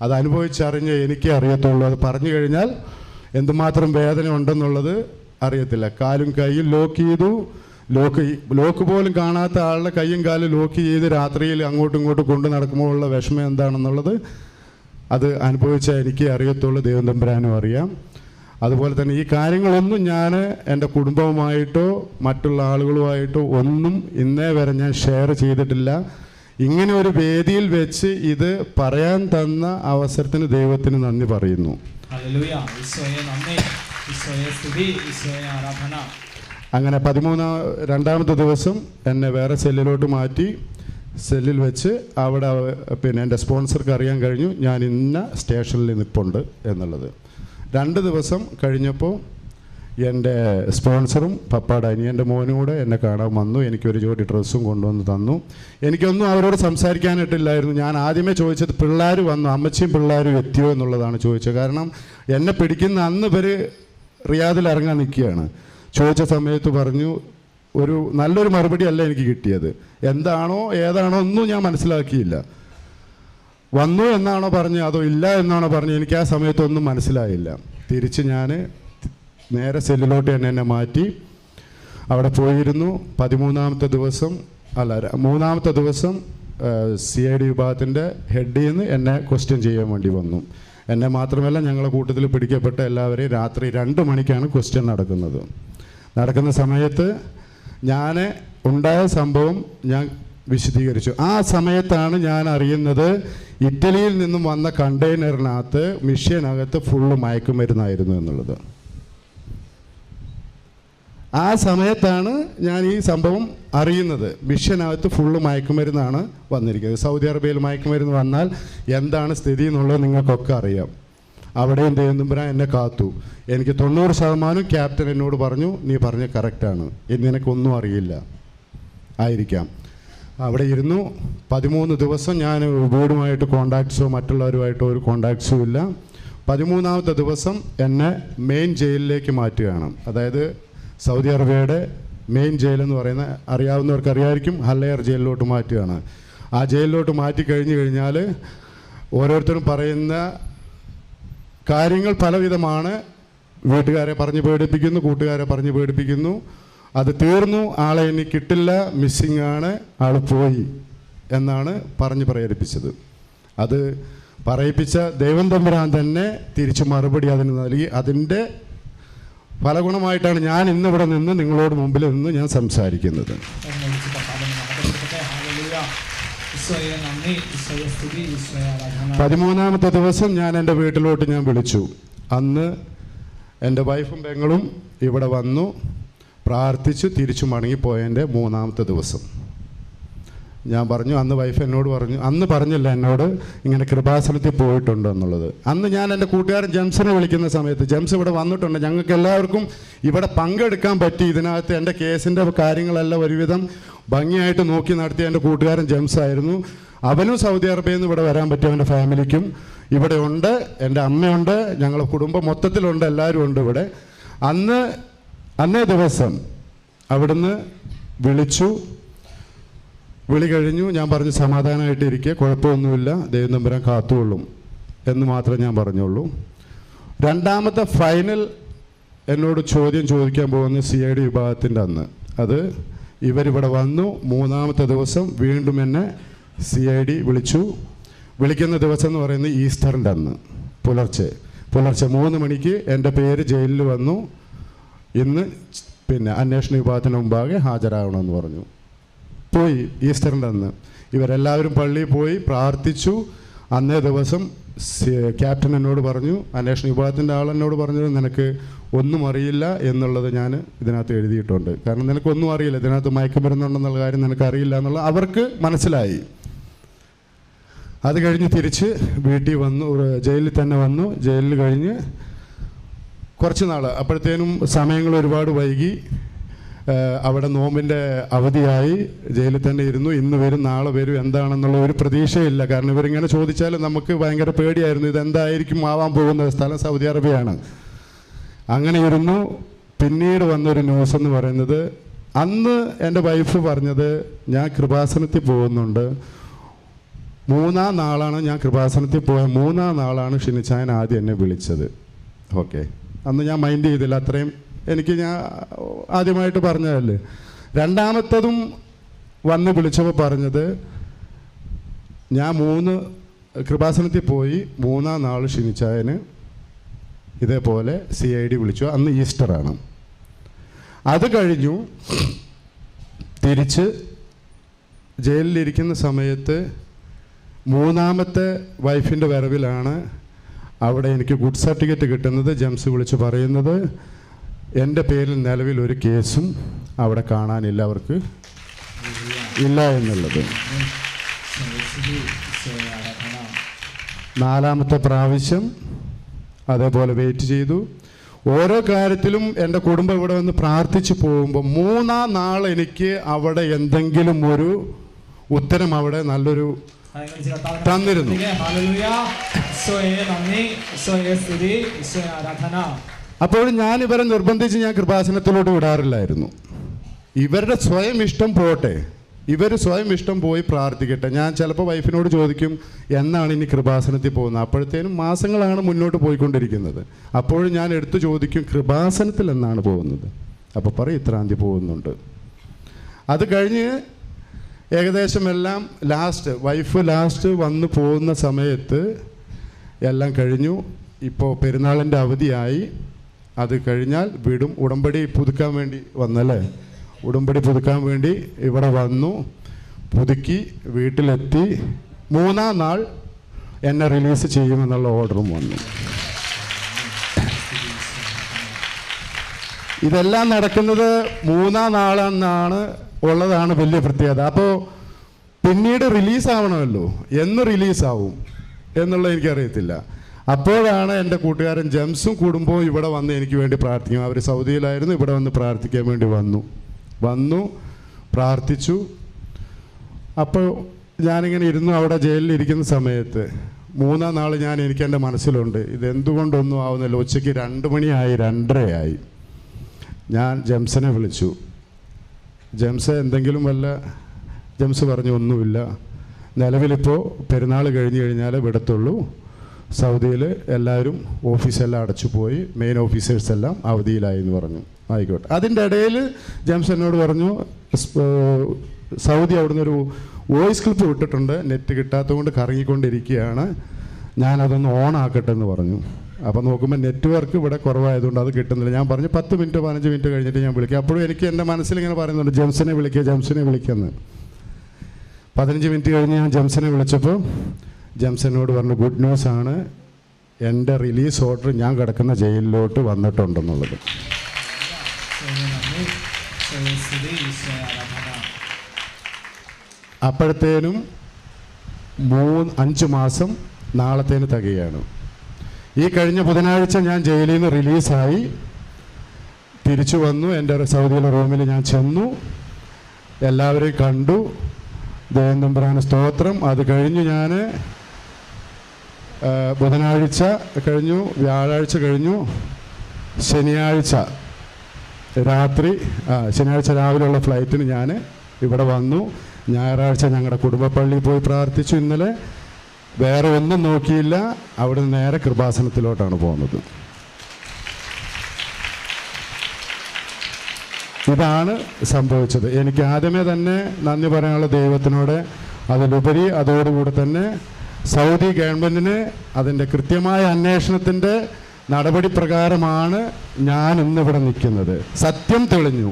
അത് അനുഭവിച്ചറിഞ്ഞ് എനിക്കേ അറിയത്തുള്ളൂ. അത് പറഞ്ഞു കഴിഞ്ഞാൽ എന്തുമാത്രം വേദന ഉണ്ടെന്നുള്ളത് അറിയത്തില്ല. കാലും കൈയും ലോക്ക് ചെയ്തു. ലോക്ക് പോലും കാണാത്ത ആളുടെ കയ്യും കാലും ലോക്ക് ചെയ്ത് രാത്രിയിൽ അങ്ങോട്ടും ഇങ്ങോട്ടും കൊണ്ടു നടക്കുമ്പോഴുള്ള വിഷമം എന്താണെന്നുള്ളത് അത് അനുഭവിച്ച എനിക്ക് അറിയത്തുള്ളൂ, ദൈവം തമ്പുരാനും അറിയാം. അതുപോലെ തന്നെ ഈ കാര്യങ്ങളൊന്നും ഞാൻ എൻ്റെ കുടുംബവുമായിട്ടോ മറ്റുള്ള ആളുകളുമായിട്ടോ ഒന്നും ഇന്നേ വരെ ഞാൻ ഷെയർ ചെയ്തിട്ടില്ല. ഇങ്ങനെ ഒരു വേദിയിൽ വെച്ച് ഇത് പറയാൻ തന്ന അവസരത്തിന് ദൈവത്തിന് നന്ദി പറയുന്നു. അങ്ങനെ 13-ാമത്തെ ദിവസം എന്നെ വേറെ സെല്ലിലോട്ട് മാറ്റി. സെല്ലിൽ വെച്ച് അവിടെ പിന്നെ എൻ്റെ സ്പോൺസർക്ക് അറിയാൻ കഴിഞ്ഞു ഞാൻ ഇന്ന സ്റ്റേഷനിൽ നിൽപ്പുണ്ട് എന്നുള്ളത്. 2 ദിവസം കഴിഞ്ഞപ്പോൾ എൻ്റെ സ്പോൺസറും പപ്പാടെ അനിയൻ്റെ മോനും കൂടെ എന്നെ കാണാൻ വന്നു. എനിക്കൊരു ജോഡി ഡ്രസ്സും കൊണ്ടുവന്ന് തന്നു. എനിക്കൊന്നും അവരോട് സംസാരിക്കാനായിട്ടില്ലായിരുന്നു. ഞാൻ ആദ്യമേ ചോദിച്ചത് പിള്ളേർ വന്നു, അമ്മച്ചിയും പിള്ളേരും എത്തിയോ എന്നുള്ളതാണ് ചോദിച്ചത്. കാരണം എന്നെ പിടിക്കുന്ന അന്ന് ഇവർ റിയാദിൽ ഇറങ്ങാൻ നിൽക്കുകയാണ്. ചോദിച്ച സമയത്ത് പറഞ്ഞു, ഒരു നല്ലൊരു മറുപടി അല്ല എനിക്ക് കിട്ടിയത്. എന്താണോ ഏതാണോ ഒന്നും ഞാൻ മനസ്സിലാക്കിയില്ല. വന്നു എന്നാണോ പറഞ്ഞത് അതോ ഇല്ല എന്നാണോ പറഞ്ഞത് എനിക്ക് ആ സമയത്തൊന്നും മനസ്സിലായില്ല. തിരിച്ച് ഞാൻ നേരെ സെല്ലിലോട്ട് എന്നെ മാറ്റി അവിടെ പോയിരുന്നു. 13-ാമത്തെ ദിവസം 3-ാമത്തെ ദിവസം CID വിഭാഗത്തിൻ്റെ ഹെഡിൽ നിന്ന് എന്നെ ക്വസ്റ്റ്യൻ ചെയ്യാൻ വേണ്ടി വന്നു. എന്നെ മാത്രമല്ല ഞങ്ങളെ കൂട്ടത്തിൽ പിടിക്കപ്പെട്ട എല്ലാവരെയും രാത്രി 2 മണിക്കാണ് ക്വസ്റ്റ്യൻ നടക്കുന്ന സമയത്ത് ഞാൻ ഉണ്ടായ സംഭവം ഞാൻ വിശദീകരിച്ചു. ആ സമയത്താണ് ഞാൻ അറിയുന്നത് ഇറ്റലിയിൽ നിന്നും വന്ന കണ്ടെയ്നറിനകത്ത് മിഷ്യനകത്ത് ഫുള്ള് മയക്കുമരുന്നായിരുന്നു എന്നുള്ളത്. ആ സമയത്താണ് ഞാൻ ഈ സംഭവം അറിയുന്നത്. മിഷ്യനകത്ത് ഫുള്ള് മയക്കുമരുന്നാണ് വന്നിരിക്കുന്നത്. സൗദി അറേബ്യയിൽ മയക്കുമരുന്ന് വന്നാൽ എന്താണ് സ്ഥിതി എന്നുള്ളത് നിങ്ങൾക്കൊക്കെ അറിയാം. അവിടെയും ദൈവം തമ്പുരാൻ എന്നെ കാത്തു. എനിക്ക് 90% ക്യാപ്റ്റൻ എന്നോട് പറഞ്ഞു, നീ പറഞ്ഞ കറക്റ്റാണ്, നിനക്കൊന്നും അറിയില്ല ആയിരിക്കാം. അവിടെ ഇരുന്നു 13 ദിവസം ഞാൻ വീടുമായിട്ട് കോണ്ടാക്ട്സോ മറ്റുള്ളവരുമായിട്ടോ ഒരു കോണ്ടാക്ട്സും ഇല്ല. 13-ാമത്തെ ദിവസം എന്നെ മെയിൻ ജയിലിലേക്ക് മാറ്റുകയാണ്. അതായത് സൗദി അറേബ്യയുടെ മെയിൻ ജയിലെന്ന് പറയുന്ന അറിയാവുന്നവർക്ക് അറിയാമായിരിക്കും, ഹല്ലയർ ജയിലിലോട്ട് മാറ്റുകയാണ്. ആ ജയിലിലോട്ട് മാറ്റി കഴിഞ്ഞാൽ ഓരോരുത്തരും പറയുന്ന കാര്യങ്ങൾ പലവിധമാണ്. വീട്ടുകാരെ പറഞ്ഞ് പേടിപ്പിക്കുന്നു, കൂട്ടുകാരെ പറഞ്ഞ് പേടിപ്പിക്കുന്നു. അത് തീർന്നു, ആളെ ഇനി കിട്ടില്ല, മിസ്സിങ് ആണ്, ആൾ പോയി എന്നാണ് പറഞ്ഞ് പ്രേരിപ്പിച്ചത്. അത് പറയിപ്പിച്ച ദൈവം തമ്പുരാൻ തന്നെ തിരിച്ച് മറുപടി അതിന് നൽകി. അതിൻ്റെ ഫലഗുണമായിട്ടാണ് ഞാൻ ഇന്നിവിടെ നിന്ന് നിങ്ങളോട് മുമ്പിൽ നിന്ന് ഞാൻ സംസാരിക്കുന്നത്. 13-ാമത്തെ ദിവസം ഞാൻ എൻ്റെ വീട്ടിലോട്ട് ഞാൻ വിളിച്ചു. അന്ന് എൻ്റെ വൈഫും പെങ്ങളും ഇവിടെ വന്നു പ്രാർത്ഥിച്ച് തിരിച്ചു മടങ്ങിപ്പോയതിൻ്റെ 3-ാമത്തെ ദിവസം ഞാൻ പറഞ്ഞു, അന്ന് വൈഫ് എന്നോട് പറഞ്ഞു, അന്ന് പറഞ്ഞില്ല എന്നോട് ഇങ്ങനെ കൃപാസനത്തിൽ പോയിട്ടുണ്ട് എന്നുള്ളത്. അന്ന് ഞാൻ എൻ്റെ കൂട്ടുകാരൻ ജെംസിനെ വിളിക്കുന്ന സമയത്ത്, ജെംസ് ഇവിടെ വന്നിട്ടുണ്ട്, ഞങ്ങൾക്ക് എല്ലാവർക്കും ഇവിടെ പങ്കെടുക്കാൻ പറ്റി. ഇതിനകത്ത് എൻ്റെ കേസിൻ്റെ കാര്യങ്ങളെല്ലാം ഒരുവിധം ഭംഗിയായിട്ട് നോക്കി നടത്തിയ എൻ്റെ കൂട്ടുകാരൻ ജെംസ് ആയിരുന്നു. അവനും സൗദി അറേബ്യയിൽ നിന്ന് ഇവിടെ വരാൻ പറ്റും. അവൻ്റെ ഫാമിലിക്കും ഇവിടെ ഉണ്ട്, എൻ്റെ അമ്മയുണ്ട്, ഞങ്ങളുടെ കുടുംബം മൊത്തത്തിലുണ്ട്, എല്ലാവരും ഉണ്ട് ഇവിടെ. അന്നേ ദിവസം അവിടുന്ന് വിളിച്ചു. വിളി കഴിഞ്ഞു. ഞാൻ പറഞ്ഞു, സമാധാനമായിട്ടിരിക്കുക, കുഴപ്പമൊന്നുമില്ല, ദൈവം തമ്പുരാൻ കാത്തുകൊള്ളും എന്ന് മാത്രമേ ഞാൻ പറഞ്ഞുള്ളൂ. 2-ാമത്തെ ഫൈനൽ എന്നോട് ചോദ്യം ചോദിക്കാൻ പോകുന്ന CID വിഭാഗത്തിൻ്റെ അന്ന്. അത് ഇവരിവിടെ വന്നു. 3-ാമത്തെ ദിവസം വീണ്ടും എന്നെ CID വിളിച്ചു. വിളിക്കുന്ന ദിവസം എന്ന് പറയുന്നത് ഈസ്റ്ററിൻ്റെ അന്ന് പുലർച്ചെ 3 മണിക്ക് എൻ്റെ പേര് ജയിലിൽ വന്നു. ഇന്ന് പിന്നെ അന്വേഷണ വിഭാഗത്തിന് മുമ്പാകെ ഹാജരാകണമെന്ന് പറഞ്ഞു. പോയി. ഈസ്റ്ററിൻ്റെ അന്ന് ഇവരെല്ലാവരും പള്ളിയിൽ പോയി പ്രാർത്ഥിച്ചു. അന്നേ ദിവസം ക്യാപ്റ്റൻ എന്നോട് പറഞ്ഞു, അന്വേഷണ വിഭാഗത്തിൻ്റെ ആളെന്നോട് പറഞ്ഞത്, നിനക്ക് ഒന്നും അറിയില്ല എന്നുള്ളത് ഞാൻ ഇതിനകത്ത് എഴുതിയിട്ടുണ്ട്. കാരണം നിനക്കൊന്നും അറിയില്ല, ഇതിനകത്ത് മയക്കുമരുന്നുണ്ടെന്നുള്ള കാര്യം നിനക്കറിയില്ല എന്നുള്ളത് അവർക്ക് മനസ്സിലായി. അത് കഴിഞ്ഞ് തിരിച്ച് വീട്ടിൽ വന്നു, ജയിലിൽ തന്നെ വന്നു. ജയിലിൽ കഴിഞ്ഞ് കുറച്ച് നാൾ അപ്പോഴത്തേനും സമയങ്ങൾ ഒരുപാട് വൈകി. അവിടെ നോമ്പിൻ്റെ അവധിയായി. ജയിലിൽ തന്നെ ഇരുന്നു. ഇന്ന് വരും നാളെ വരും എന്താണെന്നുള്ള ഒരു പ്രതീക്ഷയില്ല. കാരണം ഇവരിങ്ങനെ ചോദിച്ചാൽ നമുക്ക് ഭയങ്കര പേടിയായിരുന്നു, ഇതെന്തായിരിക്കും ആവാൻ പോകുന്നത്. സ്ഥലം സൗദി അറേബ്യയാണ്. അങ്ങനെ ഇരുന്നു. പിന്നീട് വന്നൊരു ന്യൂസ് എന്ന് പറയുന്നത്, അന്ന് എൻ്റെ വൈഫ് പറഞ്ഞത്, ഞാൻ കൃപാസനത്തിൽ പോകുന്നുണ്ട്, 3-ാം നാളാണ് ഞാൻ കൃപാസനത്തിൽ പോയ 3-ാം നാളാണ് ഷിനിച്ചായൻ ആദ്യം എന്നെ വിളിച്ചത്. ഓക്കെ, അന്ന് ഞാൻ മൈൻഡ് ചെയ്തില്ല. അത്രയും ഞാൻ ആദ്യമായിട്ട് പറഞ്ഞതല്ലേ. രണ്ടാമത്തതും വന്ന് വിളിച്ചപ്പോൾ പറഞ്ഞത്, ഞാൻ 3 കൃപാസനത്തിൽ പോയി 3-ാം നാൾ ഷിനിച്ചായന് ഇതേപോലെ CID വിളിച്ചു. അന്ന് ഈസ്റ്ററാണ്. അത് കഴിഞ്ഞു തിരിച്ച് ജയിലിലിരിക്കുന്ന സമയത്ത് 3-ാമത്തെ വൈഫിൻ്റെ വരവിലാണ് അവിടെ എനിക്ക് ഗുഡ് സർട്ടിഫിക്കറ്റ് കിട്ടുന്നത്. ജെംസ് വിളിച്ച് പറയുന്നത്, എൻ്റെ പേരിൽ നിലവിൽ ഒരു കേസും അവിടെ കാണാനില്ല, അവർക്ക് ഇല്ല എന്നുള്ളത്. 4-ാമത്തെ പ്രാവശ്യം അതേപോലെ വെയിറ്റ് ചെയ്തു. ഓരോ കാര്യത്തിലും എൻ്റെ കുടുംബം ഇവിടെ വന്ന് പ്രാർത്ഥിച്ചു പോകുമ്പോൾ 3-ാം നാൾ എനിക്ക് അവിടെ എന്തെങ്കിലും ഒരു ഉത്തരം അവിടെ നല്ലൊരു തന്നിരുന്നു. അപ്പോൾ ഞാൻ ഇവരെ നിർബന്ധിച്ച് ഞാൻ കൃപാസനത്തിലോട്ട് വിടാറില്ലായിരുന്നു. ഇവരുടെ സ്വയം ഇഷ്ടം പോട്ടെ, ഇവർ സ്വയം ഇഷ്ടം പോയി പ്രാർത്ഥിക്കട്ടെ. ഞാൻ ചിലപ്പോൾ വൈഫിനോട് ചോദിക്കും, എന്നാണ് ഇനി കൃപാസനത്തിൽ പോകുന്നത്? അപ്പോഴത്തേനും മാസങ്ങളാണ് മുന്നോട്ട് പോയിക്കൊണ്ടിരിക്കുന്നത്. അപ്പോഴും ഞാൻ എടുത്തു ചോദിക്കും, കൃപാസനത്തിൽ എന്നാണ് പോകുന്നത്? അപ്പോൾ പറയും, ഇത്രാം തീയതി പോകുന്നുണ്ട്. അത് കഴിഞ്ഞ് ഏകദേശം എല്ലാം വൈഫ് ലാസ്റ്റ് വന്ന് പോകുന്ന സമയത്ത് എല്ലാം കഴിഞ്ഞു. ഇപ്പോൾ പെരുന്നാളിൻ്റെ അവധിയായി, അത് കഴിഞ്ഞാൽ വിടും. ഉടമ്പടി പുതുക്കാൻ വേണ്ടി വന്നല്ലേ, ഉടമ്പടി പുതുക്കാൻ വേണ്ടി ഇവിടെ വന്നു, പുതുക്കി വീട്ടിലെത്തി. 3-ാം നാൾ എന്നെ റിലീസ് ചെയ്യുമെന്നുള്ള ഓർഡറും വന്നു. ഇതെല്ലാം നടക്കുന്നത് 3-ാം നാളെന്നാണ് ഉള്ളതാണ് വലിയ പ്രത്യേകത. അപ്പോൾ പിന്നീട് റിലീസാവണമല്ലോ, എന്ന് റിലീസാവും എന്നുള്ളത് എനിക്കറിയത്തില്ല. അപ്പോഴാണ് എൻ്റെ കൂട്ടുകാരൻ ജെംസും കുടുംബവും ഇവിടെ വന്ന് എനിക്ക് വേണ്ടി പ്രാർത്ഥിക്കും. അവർ സൗദിയിലായിരുന്നു, ഇവിടെ വന്ന് പ്രാർത്ഥിക്കാൻ വേണ്ടി വന്നു പ്രാർത്ഥിച്ചു. അപ്പോൾ ഞാനിങ്ങനെ ഇരുന്നു അവിടെ ജയിലിലിരിക്കുന്ന സമയത്ത് 3-ാം നാൾ എനിക്ക് എൻ്റെ മനസ്സിലുണ്ട്, ഇതെന്തുകൊണ്ടൊന്നും ആവുന്നില്ല. ഉച്ചയ്ക്ക് 2 മണിയായി, 2:30 ഞാൻ ജെംസിനെ വിളിച്ചു. ജെംസ് എന്തെങ്കിലും ജെംസ് പറഞ്ഞു, ഒന്നുമില്ല, നിലവിലിപ്പോൾ പെരുന്നാൾ കഴിഞ്ഞ് കഴിഞ്ഞാൽ വിടത്തുള്ളൂ. സൗദിയിൽ എല്ലാവരും ഓഫീസെല്ലാം അടച്ചു പോയി, മെയിൻ ഓഫീസേഴ്സ് എല്ലാം അവധിയിലായി എന്ന് പറഞ്ഞു. ആയിക്കോട്ടെ. അതിൻ്റെ ഇടയിൽ ജെംസ് എന്നോട് പറഞ്ഞു, സൗദി അവിടുന്ന് ഒരു വോയിസ് ക്ലിപ്പ് വിട്ടിട്ടുണ്ട്, നെറ്റ് കിട്ടാത്തതുകൊണ്ട് കറങ്ങിക്കൊണ്ടിരിക്കുകയാണ്, ഞാനതൊന്ന് ഓൺ ആക്കട്ടെ എന്ന് പറഞ്ഞു. അപ്പോൾ നോക്കുമ്പോൾ നെറ്റ്വർക്ക് ഇവിടെ കുറവായതുകൊണ്ട് അത് കിട്ടുന്നില്ല. ഞാൻ പറഞ്ഞു 10 മിനിറ്റ് 15 മിനിറ്റ് കഴിഞ്ഞിട്ട് ഞാൻ വിളിക്കാം. അപ്പോഴും എനിക്ക് എൻ്റെ മനസ്സിലിങ്ങനെ പറയുന്നുണ്ട്, ജെംസിനെ വിളിക്കുമെന്ന്. 15 മിനിറ്റ് കഴിഞ്ഞ് ഞാൻ ജെംസിനെ വിളിച്ചപ്പോൾ ജെംസ് എന്നോട് പറഞ്ഞു, ഗുഡ് ന്യൂസ് ആണ്, എൻ്റെ റിലീസ് ഓർഡർ ഞാൻ കിടക്കുന്ന ജയിലിലോട്ട് വന്നിട്ടുണ്ടെന്നുള്ളത്. അപ്പോഴത്തേനും 5 മാസം നാളത്തേന് തികയാണ്. ഈ കഴിഞ്ഞ ബുധനാഴ്ച ഞാൻ ജയിലിൽ നിന്ന് റിലീസായി തിരിച്ചു വന്നു. എൻ്റെ സൗദിയിലെ റൂമിൽ ഞാൻ ചെന്നു, എല്ലാവരെയും കണ്ടു. ദൈവം തമ്പുരാന് സ്തോത്രം. അത് കഴിഞ്ഞു ഞാൻ ബുധനാഴ്ച കഴിഞ്ഞു, വ്യാഴാഴ്ച കഴിഞ്ഞു, ശനിയാഴ്ച രാവിലെയുള്ള ഫ്ലൈറ്റിന് ഞാൻ ഇവിടെ വന്നു. ഞായറാഴ്ച ഞങ്ങളുടെ കുടുംബ പള്ളിയിൽ പോയി പ്രാർത്ഥിച്ചു. ഇന്നലെ വേറെ ഒന്നും നോക്കിയില്ല, അവിടെ നിന്ന് നേരെ കൃപാസനത്തിലോട്ടാണ് പോകുന്നത്. ഇതാണ് സംഭവിച്ചത്. എനിക്ക് ആദ്യമേ തന്നെ നന്ദി പറയാനുള്ള ദൈവത്തിനോട്, അതിലുപരി അതോടുകൂടി തന്നെ സൗദി ഗവൺമെൻറ്റിന് അതിൻ്റെ കൃത്യമായ അന്വേഷണത്തിൻ്റെ നടപടി പ്രകാരമാണ് ഞാൻ ഇന്നിവിടെ നിൽക്കുന്നത്. സത്യം തെളിഞ്ഞു.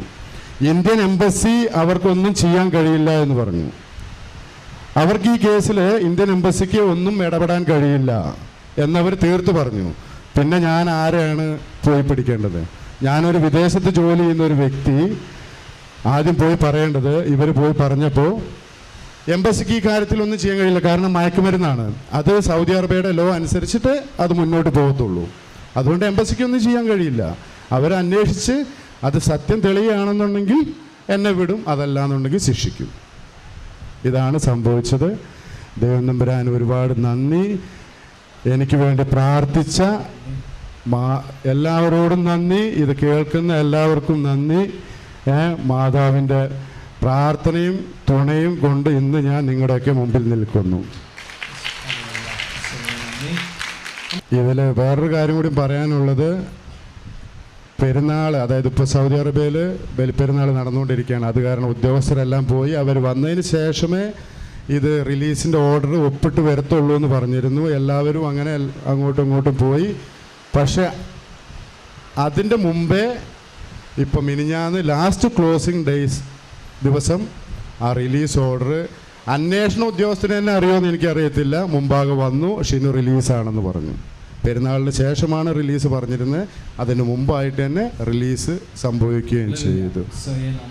ഇന്ത്യൻ എംബസി അവർക്കൊന്നും ചെയ്യാൻ കഴിയില്ല എന്ന് പറഞ്ഞു. അവർക്ക് ഈ കേസിൽ ഇന്ത്യൻ എംബസിക്ക് ഒന്നും ഇടപെടാൻ കഴിയില്ല എന്നവർ തീർത്തു പറഞ്ഞു. പിന്നെ ഞാൻ ആരെയാണ് പോയി പിടിക്കേണ്ടത്? ഞാനൊരു വിദേശത്ത് ജോലി ചെയ്യുന്ന ഒരു വ്യക്തി ആദ്യം പോയി പറയേണ്ടത്, ഇവർ പോയി പറഞ്ഞപ്പോൾ എംബസിക്ക് ഈ കാര്യത്തിലൊന്നും ചെയ്യാൻ കഴിയില്ല, കാരണം മയക്കുമരുന്നാണ്. അത് സൗദി അറേബ്യയുടെ ലോ അനുസരിച്ചിട്ട് അത് മുന്നോട്ട് പോകത്തുള്ളൂ. അതുകൊണ്ട് എംബസിക്കൊന്നും ചെയ്യാൻ കഴിയില്ല. അവരന്വേഷിച്ച് അത് സത്യം തെളിയുകയാണെന്നുണ്ടെങ്കിൽ എന്നെ വിടും, അതല്ലാന്നുണ്ടെങ്കിൽ ശിക്ഷിക്കും. ഇതാണ് സംഭവിച്ചത്. ദൈവം തമ്പുരാൻ ഒരുപാട് നന്ദി. എനിക്ക് വേണ്ടി പ്രാർത്ഥിച്ച എല്ലാവരോടും നന്ദി. ഇത് കേൾക്കുന്ന എല്ലാവർക്കും നന്ദി. മാതാവിൻ്റെ പ്രാർത്ഥനയും തുണയും കൊണ്ട് ഇന്ന് ഞാൻ നിങ്ങളുടെയൊക്കെ മുമ്പിൽ നിൽക്കുന്നു. ഇതിൽ വേറൊരു കാര്യം കൂടി പറയാനുള്ളത്, പെരുന്നാൾ, അതായത് ഇപ്പോൾ സൗദി അറേബ്യയിൽ ബലിപ്പെരുന്നാൾ നടന്നുകൊണ്ടിരിക്കുകയാണ്. അത് കാരണം ഉദ്യോഗസ്ഥരെല്ലാം പോയി. അവർ വന്നതിന് ശേഷമേ ഇത് റിലീസിൻ്റെ ഓർഡർ ഒപ്പിട്ട് വരത്തുള്ളൂ എന്ന് പറഞ്ഞിരുന്നു. എല്ലാവരും അങ്ങനെ അങ്ങോട്ടും ഇങ്ങോട്ടും പോയി. പക്ഷേ അതിൻ്റെ മുമ്പേ ഇപ്പം മിനിഞ്ഞാന്ന് ലാസ്റ്റ് ക്ലോസിംഗ് ദിവസം ആ റിലീസ് ഓർഡർ അന്വേഷണ ഉദ്യോഗസ്ഥന് തന്നെ അറിയുമെന്ന് എനിക്കറിയത്തില്ല, മുമ്പാകെ വന്നു, ഷിനു റിലീസാണെന്ന് പറഞ്ഞു. പെരുന്നാളിന് ശേഷമാണ് റിലീസ് പറഞ്ഞിരുന്നത്. അതിന് മുമ്പായിട്ട് തന്നെ റിലീസ് സംഭവിക്കുകയും ചെയ്തു.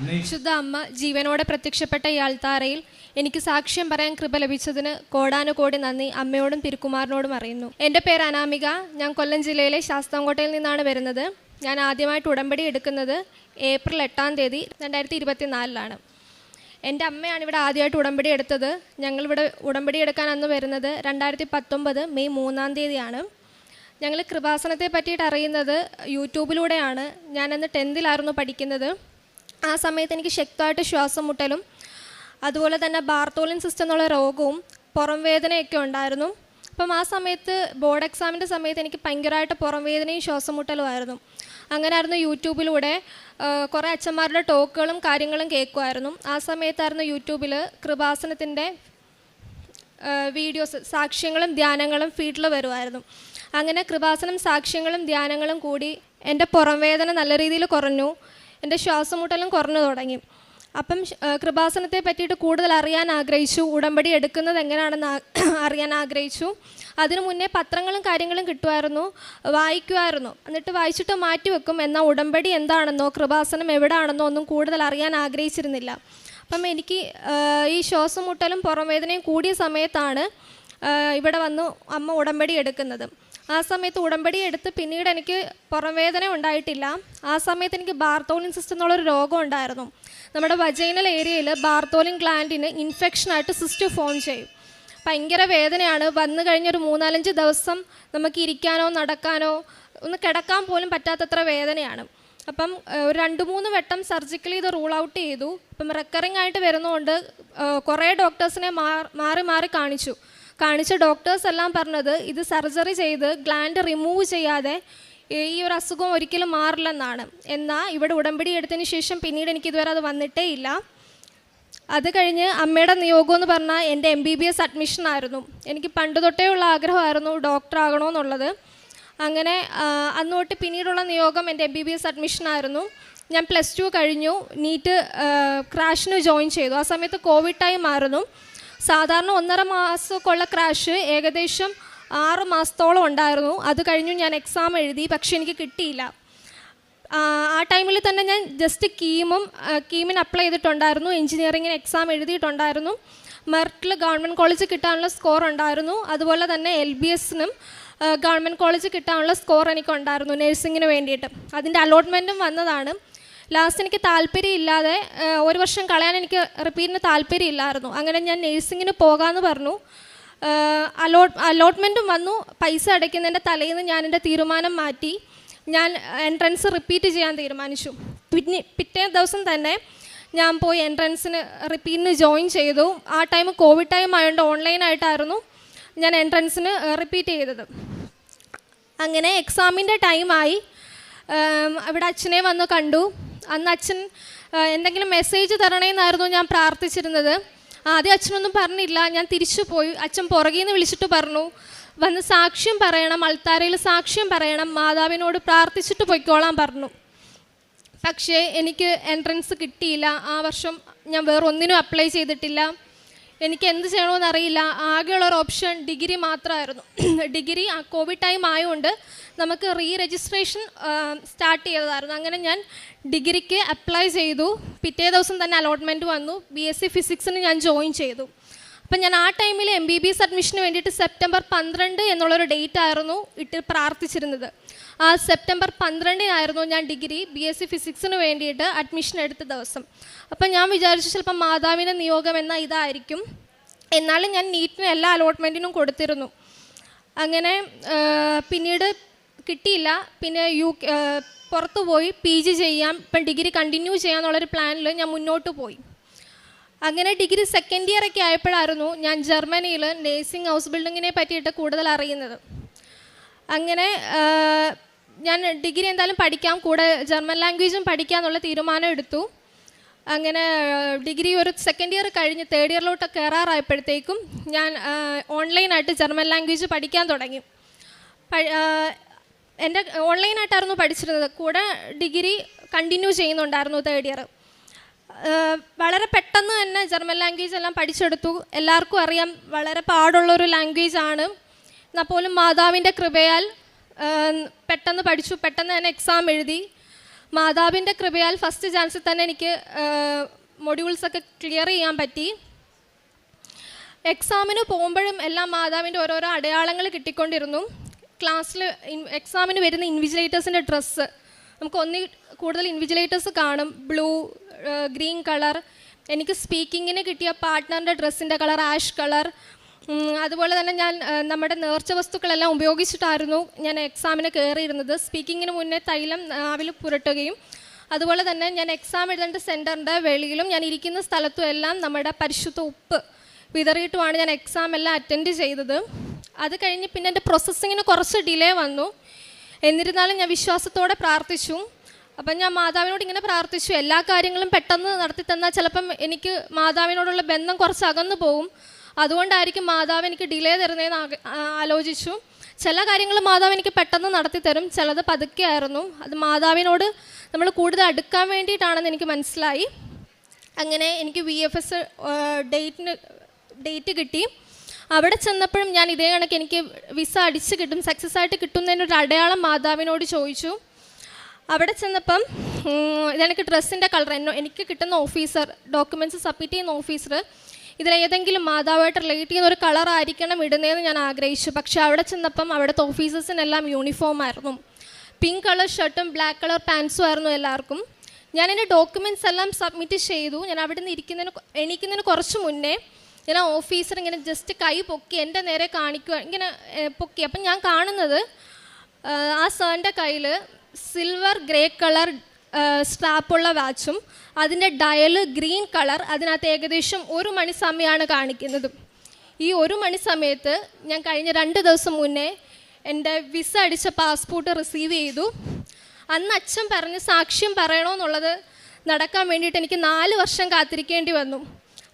വിശുദ്ധ അമ്മ ജീവനോടെ പ്രത്യക്ഷപ്പെട്ട ഈ അൾത്താരയിൽ എനിക്ക് സാക്ഷ്യം പറയാൻ കൃപ ലഭിച്ചതിന് കോടാനുകോടി നന്ദി അമ്മയോടും തിരുക്കുമാറിനോടും അറിയുന്നു. എൻ്റെ പേര് അനാമിക. ഞാൻ കൊല്ലം ജില്ലയിലെ ശാസ്താംകോട്ടയിൽ നിന്നാണ് വരുന്നത്. ഞാൻ ആദ്യമായിട്ട് ഉടമ്പടി എടുക്കുന്നത് ഏപ്രിൽ 8-ാം തീയതി 2024 എൻ്റെ അമ്മയാണ് ഇവിടെ ആദ്യമായിട്ട് ഉടമ്പടി എടുത്തത്. ഞങ്ങളിവിടെ ഉടമ്പടി എടുക്കാൻ അന്ന് വരുന്നത് 2019 മെയ് 3-ാം തീയതിയാണ്. ഞങ്ങൾ കൃപാസനത്തെ പറ്റിയിട്ട് അറിയുന്നത് യൂട്യൂബിലൂടെയാണ്. ഞാനന്ന് 10th പഠിക്കുന്നത്. ആ സമയത്ത് എനിക്ക് ശക്തമായിട്ട് ശ്വാസം മുട്ടലും അതുപോലെ തന്നെ ബാർത്തോളിൻ സിസ്റ്റം എന്നുള്ള രോഗവും പുറം വേദനയൊക്കെ ഉണ്ടായിരുന്നു. അപ്പം ആ സമയത്ത് ബോർഡ് എക്സാമിൻ്റെ സമയത്ത് എനിക്ക് ഭയങ്കരമായിട്ട് പുറം വേദനയും ശ്വാസം മുട്ടലുമായിരുന്നു. അങ്ങനെയായിരുന്നു യൂട്യൂബിലൂടെ കുറേ അച്ഛന്മാരുടെ ടോക്കുകളും കാര്യങ്ങളും കേൾക്കുമായിരുന്നു. ആ സമയത്തായിരുന്നു യൂട്യൂബിൽ കൃപാസനത്തിൻ്റെ വീഡിയോസ് സാക്ഷ്യങ്ങളും ധ്യാനങ്ങളും ഫീഡിൽ വരുമായിരുന്നു. അങ്ങനെ കൃപാസനം സാക്ഷ്യങ്ങളും ധ്യാനങ്ങളും കൂടി എൻ്റെ പുറം വേദന നല്ല രീതിയിൽ കുറഞ്ഞു, എൻ്റെ ശ്വാസം മുട്ടലും കുറഞ്ഞു തുടങ്ങി. അപ്പം കൃപാസനത്തെ പറ്റിയിട്ട് കൂടുതൽ അറിയാൻ ആഗ്രഹിച്ചു. ഉടമ്പടി എടുക്കുന്നത് എങ്ങനെയാണെന്ന് അറിയാൻ ആഗ്രഹിച്ചു. അതിനു മുന്നേ പത്രങ്ങളും കാര്യങ്ങളും കിട്ടുമായിരുന്നു, വായിക്കുമായിരുന്നു. എന്നിട്ട് വായിച്ചിട്ട് മാറ്റി വെക്കും. എന്നാൽ ഉടമ്പടി എന്താണെന്നോ കൃപാസനം എവിടെയാണെന്നോ ഒന്നും കൂടുതൽ അറിയാൻ ആഗ്രഹിച്ചിരുന്നില്ല. അപ്പം എനിക്ക് ഈ ശ്വാസം മുട്ടലും പുറംവേദനയും കൂടിയ സമയത്താണ് ഇവിടെ വന്ന് അമ്മ ഉടമ്പടി എടുക്കുന്നത്. ആ സമയത്ത് ഉടമ്പടി എടുത്ത് പിന്നീട് എനിക്ക് പുറംവേദന ഉണ്ടായിട്ടില്ല. ആ സമയത്ത് എനിക്ക് ബാർത്തോളിൻ സിസ്റ്റം എന്നുള്ളൊരു രോഗം ഉണ്ടായിരുന്നു. നമ്മുടെ വജൈനൽ ഏരിയയിൽ ബാർത്തോളിൻ ഗ്ലാൻഡിന് ഇൻഫെക്ഷനായിട്ട് സിസ്റ്റ് ഫോം ചെയ്യും. ഭയങ്കര വേദനയാണ്. വന്നു കഴിഞ്ഞൊരു 3-4 ദിവസം നമുക്ക് ഇരിക്കാനോ നടക്കാനോ ഒന്ന് കിടക്കാൻ പോലും പറ്റാത്തത്ര വേദനയാണ്. അപ്പം ഒരു 2-3 വട്ടം സർജിക്കലി ഇത് റൂൾ ഔട്ട് ചെയ്തു. അപ്പം റെക്കറിങ് ആയിട്ട് വരുന്നതുകൊണ്ട് കുറേ ഡോക്ടേഴ്സിനെ മാറി കാണിച്ച ഡോക്ടേഴ്സ് എല്ലാം പറഞ്ഞത് ഇത് സർജറി ചെയ്ത് ഗ്ലാൻഡ് റിമൂവ് ചെയ്യാതെ ഈ ഒരു അസുഖം ഒരിക്കലും മാറില്ലെന്നാണ്. എന്നാൽ ഇവിടെ ഉടമ്പടി എടുത്തതിന് ശേഷം പിന്നീട് എനിക്കിതുവരെ അത് വന്നിട്ടേ ഇല്ല. അത് കഴിഞ്ഞ് അമ്മയുടെ നിയോഗം എന്ന് പറഞ്ഞാൽ എൻ്റെ MBBS അഡ്മിഷനായിരുന്നു. എനിക്ക് പണ്ട് തൊട്ടേ ഉള്ള ആഗ്രഹമായിരുന്നു ഡോക്ടർ ആകണമെന്നുള്ളത്. അങ്ങനെ അന്ന് തൊട്ട് പിന്നീടുള്ള നിയോഗം എൻ്റെ MBBS അഡ്മിഷനായിരുന്നു. ഞാൻ +2 കഴിഞ്ഞു. നീറ്റ് ക്രാഷിന് ജോയിൻ ചെയ്തു. ആ സമയത്ത് കോവിഡ് ടൈം ആയിരുന്നു. സാധാരണ 1.5 മാസമൊക്കെയുള്ള ക്രാഷ് ഏകദേശം 6 മാസത്തോളം ഉണ്ടായിരുന്നു. അത് കഴിഞ്ഞു ഞാൻ എക്സാം എഴുതി, പക്ഷെ എനിക്ക് കിട്ടിയില്ല. ആ ടൈമിൽ തന്നെ ഞാൻ ജസ്റ്റ് കീമിന് അപ്ലൈ ചെയ്തിട്ടുണ്ടായിരുന്നു. എഞ്ചിനീയറിങ്ങിന് എക്സാം എഴുതിയിട്ടുണ്ടായിരുന്നു. മെറിറ്റിൽ ഗവൺമെൻറ് കോളേജ് കിട്ടാനുള്ള സ്കോർ ഉണ്ടായിരുന്നു. അതുപോലെ തന്നെ LBSനും ഗവൺമെൻറ് കോളേജ് കിട്ടാനുള്ള സ്കോർ എനിക്കുണ്ടായിരുന്നു നഴ്സിങ്ങിന് വേണ്ടിയിട്ട്. അതിൻ്റെ അലോട്ട്മെൻറ്റും വന്നതാണ്. ലാസ്റ്റ് എനിക്ക് താല്പര്യമില്ലാതെ 1 വർഷം കളയാൻ എനിക്ക് റിപ്പീറ്റിന് താല്പര്യമില്ലായിരുന്നു. അങ്ങനെ ഞാൻ നഴ്സിങ്ങിന് പോകാമെന്ന് പറഞ്ഞു. അലോട്ട്മെൻറ്റും വന്നു. പൈസ അടയ്ക്കുന്നതിൻ്റെ തലേന്ന് ഞാൻ എൻ്റെ തീരുമാനം മാറ്റി. ഞാൻ എൻട്രൻസ് റിപ്പീറ്റ് ചെയ്യാൻ തീരുമാനിച്ചു. പിറ്റേ ദിവസം തന്നെ ഞാൻ പോയി എൻട്രൻസിന് റിപ്പീറ്റിന് ജോയിൻ ചെയ്തു. ആ ടൈം കോവിഡ് ടൈം ആയതുകൊണ്ട് ഓൺലൈനായിട്ടായിരുന്നു ഞാൻ എൻട്രൻസിന് റിപ്പീറ്റ് ചെയ്തത്. അങ്ങനെ എക്സാമിൻ്റെ ടൈമായി. ഇവിടെ അച്ഛനെ വന്ന് കണ്ടു. അന്ന് അച്ഛൻ എന്തെങ്കിലും മെസ്സേജ് തരണേന്നായിരുന്നു ഞാൻ പ്രാർത്ഥിച്ചിരുന്നത്. ആദ്യം അച്ഛനൊന്നും പറഞ്ഞില്ല. ഞാൻ തിരിച്ചു പോയി. അച്ഛൻ പുറകിൽ നിന്ന് വിളിച്ചിട്ട് പറഞ്ഞു, വന്ന് സാക്ഷ്യം പറയണം, അൾത്താരയിൽ സാക്ഷ്യം പറയണം, മാതാവിനോട് പ്രാർത്ഥിച്ചിട്ട് പൊയ്ക്കോളാൻ പറഞ്ഞു. പക്ഷേ എനിക്ക് എൻട്രൻസ് കിട്ടിയില്ല. ആ വർഷം ഞാൻ വേറെ ഒന്നിനും അപ്ലൈ ചെയ്തിട്ടില്ല. എനിക്ക് എന്ത് ചെയ്യണമെന്ന് അറിയില്ല. ആകെയുള്ളൊരു ഓപ്ഷൻ ഡിഗ്രി മാത്രമായിരുന്നു. ഡിഗ്രി കോവിഡ് ടൈം ആയതുകൊണ്ട് നമുക്ക് രജിസ്ട്രേഷൻ സ്റ്റാർട്ട് ചെയ്തതായിരുന്നു. അങ്ങനെ ഞാൻ ഡിഗ്രിക്ക് അപ്ലൈ ചെയ്തു. പിറ്റേ ദിവസം തന്നെ അലോട്ട്മെൻറ്റ് വന്നു. BSc ഫിസിക്സിന് ഞാൻ ജോയിൻ ചെയ്തു. അപ്പം ഞാൻ ആ ടൈമിൽ MBBS അഡ്മിഷന് വേണ്ടിയിട്ട് സെപ്റ്റംബർ 12 എന്നുള്ളൊരു ഡേറ്റ് ആയിരുന്നു പ്രാർത്ഥിച്ചിരുന്നത്. ആ സെപ്റ്റംബർ 12 ഞാൻ ഡിഗ്രി BSc ഫിസിക്സിന് വേണ്ടിയിട്ട് അഡ്മിഷൻ എടുത്ത ദിവസം. അപ്പം ഞാൻ വിചാരിച്ചു ചിലപ്പോൾ മാതാവിൻ്റെ നിയോഗം എന്നാൽ ഇതായിരിക്കും. എന്നാലും ഞാൻ നീറ്റിന് എല്ലാ അലോട്ട്മെൻറ്റിനും കൊടുത്തിരുന്നു. അങ്ങനെ പിന്നീട് കിട്ടിയില്ല. പിന്നെ പുറത്ത് പോയി PG ചെയ്യാം, ഇപ്പം ഡിഗ്രി കണ്ടിന്യൂ ചെയ്യാമെന്നുള്ളൊരു പ്ലാനിൽ ഞാൻ മുന്നോട്ട് പോയി. അങ്ങനെ ഡിഗ്രി സെക്കൻഡ് ഇയർ ഒക്കെ ആയപ്പോഴായിരുന്നു ഞാൻ ജർമ്മനിയിൽ നേഴ്സിംഗ് ഹൗസ് ബിൽഡിങ്ങിനെ പറ്റിയിട്ട് കൂടുതൽ അറിയുന്നത്. അങ്ങനെ ഞാൻ ഡിഗ്രി എന്തായാലും പഠിക്കാം, കൂടെ ജർമ്മൻ ലാംഗ്വേജും പഠിക്കാമെന്നുള്ള തീരുമാനം എടുത്തു. അങ്ങനെ ഡിഗ്രി ഒരു സെക്കൻഡ് ഇയർ കഴിഞ്ഞ് തേർഡ് ഇയറിലോട്ട് കയറാറായപ്പോഴത്തേക്കും ഞാൻ ഓൺലൈനായിട്ട് ജർമ്മൻ ലാംഗ്വേജ് പഠിക്കാൻ തുടങ്ങി. എൻ്റെ ഓൺലൈനായിട്ടായിരുന്നു പഠിച്ചിരുന്നത്, കൂടെ ഡിഗ്രി കണ്ടിന്യൂ ചെയ്യുന്നുണ്ടായിരുന്നു തേർഡ് ഇയർ. വളരെ പെട്ടെന്ന് തന്നെ ജർമ്മൻ ലാംഗ്വേജ് എല്ലാം പഠിച്ചെടുത്തു. എല്ലാവർക്കും അറിയാം വളരെ പാടുള്ളൊരു ലാംഗ്വേജാണ്. എന്നാൽ പോലും മാതാവിൻ്റെ കൃപയാൽ പെട്ടെന്ന് പഠിച്ചു, പെട്ടെന്ന് തന്നെ എക്സാം എഴുതി. മാതാവിൻ്റെ കൃപയാൽ ഫസ്റ്റ് ചാൻസിൽ തന്നെ എനിക്ക് മൊഡ്യൂൾസൊക്കെ ക്ലിയർ ചെയ്യാൻ പറ്റി. എക്സാമിന് പോകുമ്പോഴും എല്ലാം മാതാവിൻ്റെ ഓരോരോ അടയാളങ്ങൾ കിട്ടിക്കൊണ്ടിരുന്നു. ക്ലാസ്സിൽ എക്സാമിന് വരുന്ന ഇൻവിജിലേറ്റേഴ്സിൻ്റെ ഡ്രസ്സ്, നമുക്ക് കൂടുതൽ ഇൻവിജിലേറ്റേഴ്സ് കാണും, ബ്ലൂ, ഗ്രീൻ കളർ. എനിക്ക് സ്പീക്കിങ്ങിന് കിട്ടിയ പാർട്ട്ണറിൻ്റെ ഡ്രസ്സിൻ്റെ കളർ ആഷ് കളർ. അതുപോലെ തന്നെ ഞാൻ നമ്മുടെ നേർച്ച വസ്തുക്കളെല്ലാം ഉപയോഗിച്ചിട്ടായിരുന്നു ഞാൻ എക്സാമിന് കയറിയിരുന്നത്. സ്പീക്കിങ്ങിന് മുന്നേ തൈലം നാവിൽ പുരട്ടുകയും അതുപോലെ തന്നെ ഞാൻ എക്സാം എഴുതേണ്ട സെൻറ്ററിൻ്റെ വെളിയിലും ഞാൻ ഇരിക്കുന്ന സ്ഥലത്തും എല്ലാം നമ്മുടെ പരിശുദ്ധ ഉപ്പ് വിതറിയിട്ടുമാണ് ഞാൻ എക്സാം എല്ലാം അറ്റൻഡ് ചെയ്തത്. അത് കഴിഞ്ഞ് പിന്നെ എൻ്റെ പ്രോസസ്സിങ്ങിന് കുറച്ച് ഡിലേ വന്നു. എന്നിരുന്നാലും ഞാൻ വിശ്വാസത്തോടെ പ്രാർത്ഥിച്ചു. അപ്പം ഞാൻ മാതാവിനോട് ഇങ്ങനെ പ്രാർത്ഥിച്ചു, എല്ലാ കാര്യങ്ങളും പെട്ടെന്ന് നടത്തി തന്നാൽ ചിലപ്പം എനിക്ക് മാതാവിനോടുള്ള ബന്ധം കുറച്ച് അകന്നു പോകും, അതുകൊണ്ടായിരിക്കും മാതാവ് എനിക്ക് ഡിലേ തരുന്നതെന്ന് ആലോചിച്ചു. ചില കാര്യങ്ങൾ മാതാവ് എനിക്ക് പെട്ടെന്ന് നടത്തി തരും, ചിലത് പതുക്കെ ആയിരുന്നു. അത് മാതാവിനോട് നമ്മൾ കൂടുതൽ അടുക്കാൻ വേണ്ടിയിട്ടാണെന്ന് എനിക്ക് മനസ്സിലായി. അങ്ങനെ എനിക്ക് VFS ഡേറ്റ് കിട്ടി. അവിടെ ചെന്നപ്പോഴും ഞാൻ ഇതേ കണക്ക് എനിക്ക് വിസ അടിച്ച് കിട്ടും, സക്സസ് ആയിട്ട് കിട്ടുന്നതിനൊരു അടയാളം മാതാവിനോട് ചോദിച്ചു. അവിടെ ചെന്നപ്പം ഇതെനിക്ക് ഡ്രസ്സിൻ്റെ കളർ, എനിക്ക് കിട്ടുന്ന ഓഫീസർ, ഡോക്യുമെൻറ്റ്സ് സബ്മിറ്റ് ചെയ്യുന്ന ഓഫീസർ ഇതിലേതെങ്കിലും മാതാവായിട്ട് റിലേറ്റ് ചെയ്യുന്ന ഒരു കളറായിരിക്കണം ഇടുന്നതെന്ന് ഞാൻ ആഗ്രഹിച്ചു. പക്ഷേ അവിടെ ചെന്നപ്പം അവിടുത്തെ ഓഫീസേഴ്സിനെല്ലാം യൂണിഫോം ആയിരുന്നു. പിങ്ക് കളർ ഷർട്ടും ബ്ലാക്ക് കളർ പാൻസും ആയിരുന്നു എല്ലാവർക്കും. ഞാൻ എൻ്റെ ഡോക്യുമെൻറ്റ്സ് എല്ലാം സബ്മിറ്റ് ചെയ്തു. ഞാൻ അവിടെ നിന്ന് എണീക്കുന്നതിന് കുറച്ച് മുന്നേ ഞാൻ ആ ഓഫീസർ ഇങ്ങനെ ജസ്റ്റ് കൈ പൊക്കി എൻ്റെ നേരെ കാണിക്കുക, ഇങ്ങനെ പൊക്കി. അപ്പം ഞാൻ കാണുന്നത് ആ സാറിൻ്റെ കയ്യിൽ സിൽവർ ഗ്രേ കളർ സ്ട്രാപ്പുള്ള വാച്ചും അതിൻ്റെ ഡയൽ ഗ്രീൻ കളർ, അതിനകത്ത് ഏകദേശം 1 മണി സമയമാണ് കാണിക്കുന്നത്. ഈ 1 മണി സമയത്ത് ഞാൻ കഴിഞ്ഞ 2 ദിവസം മുന്നേ എൻ്റെ വിസ അടിച്ച പാസ്പോർട്ട് റിസീവ് ചെയ്തു. അന്ന് അച്ഛൻ പറഞ്ഞ് സാക്ഷ്യം പറയണമെന്നുള്ളത് നടക്കാൻ വേണ്ടിയിട്ട് എനിക്ക് 4 വർഷം കാത്തിരിക്കേണ്ടി വന്നു.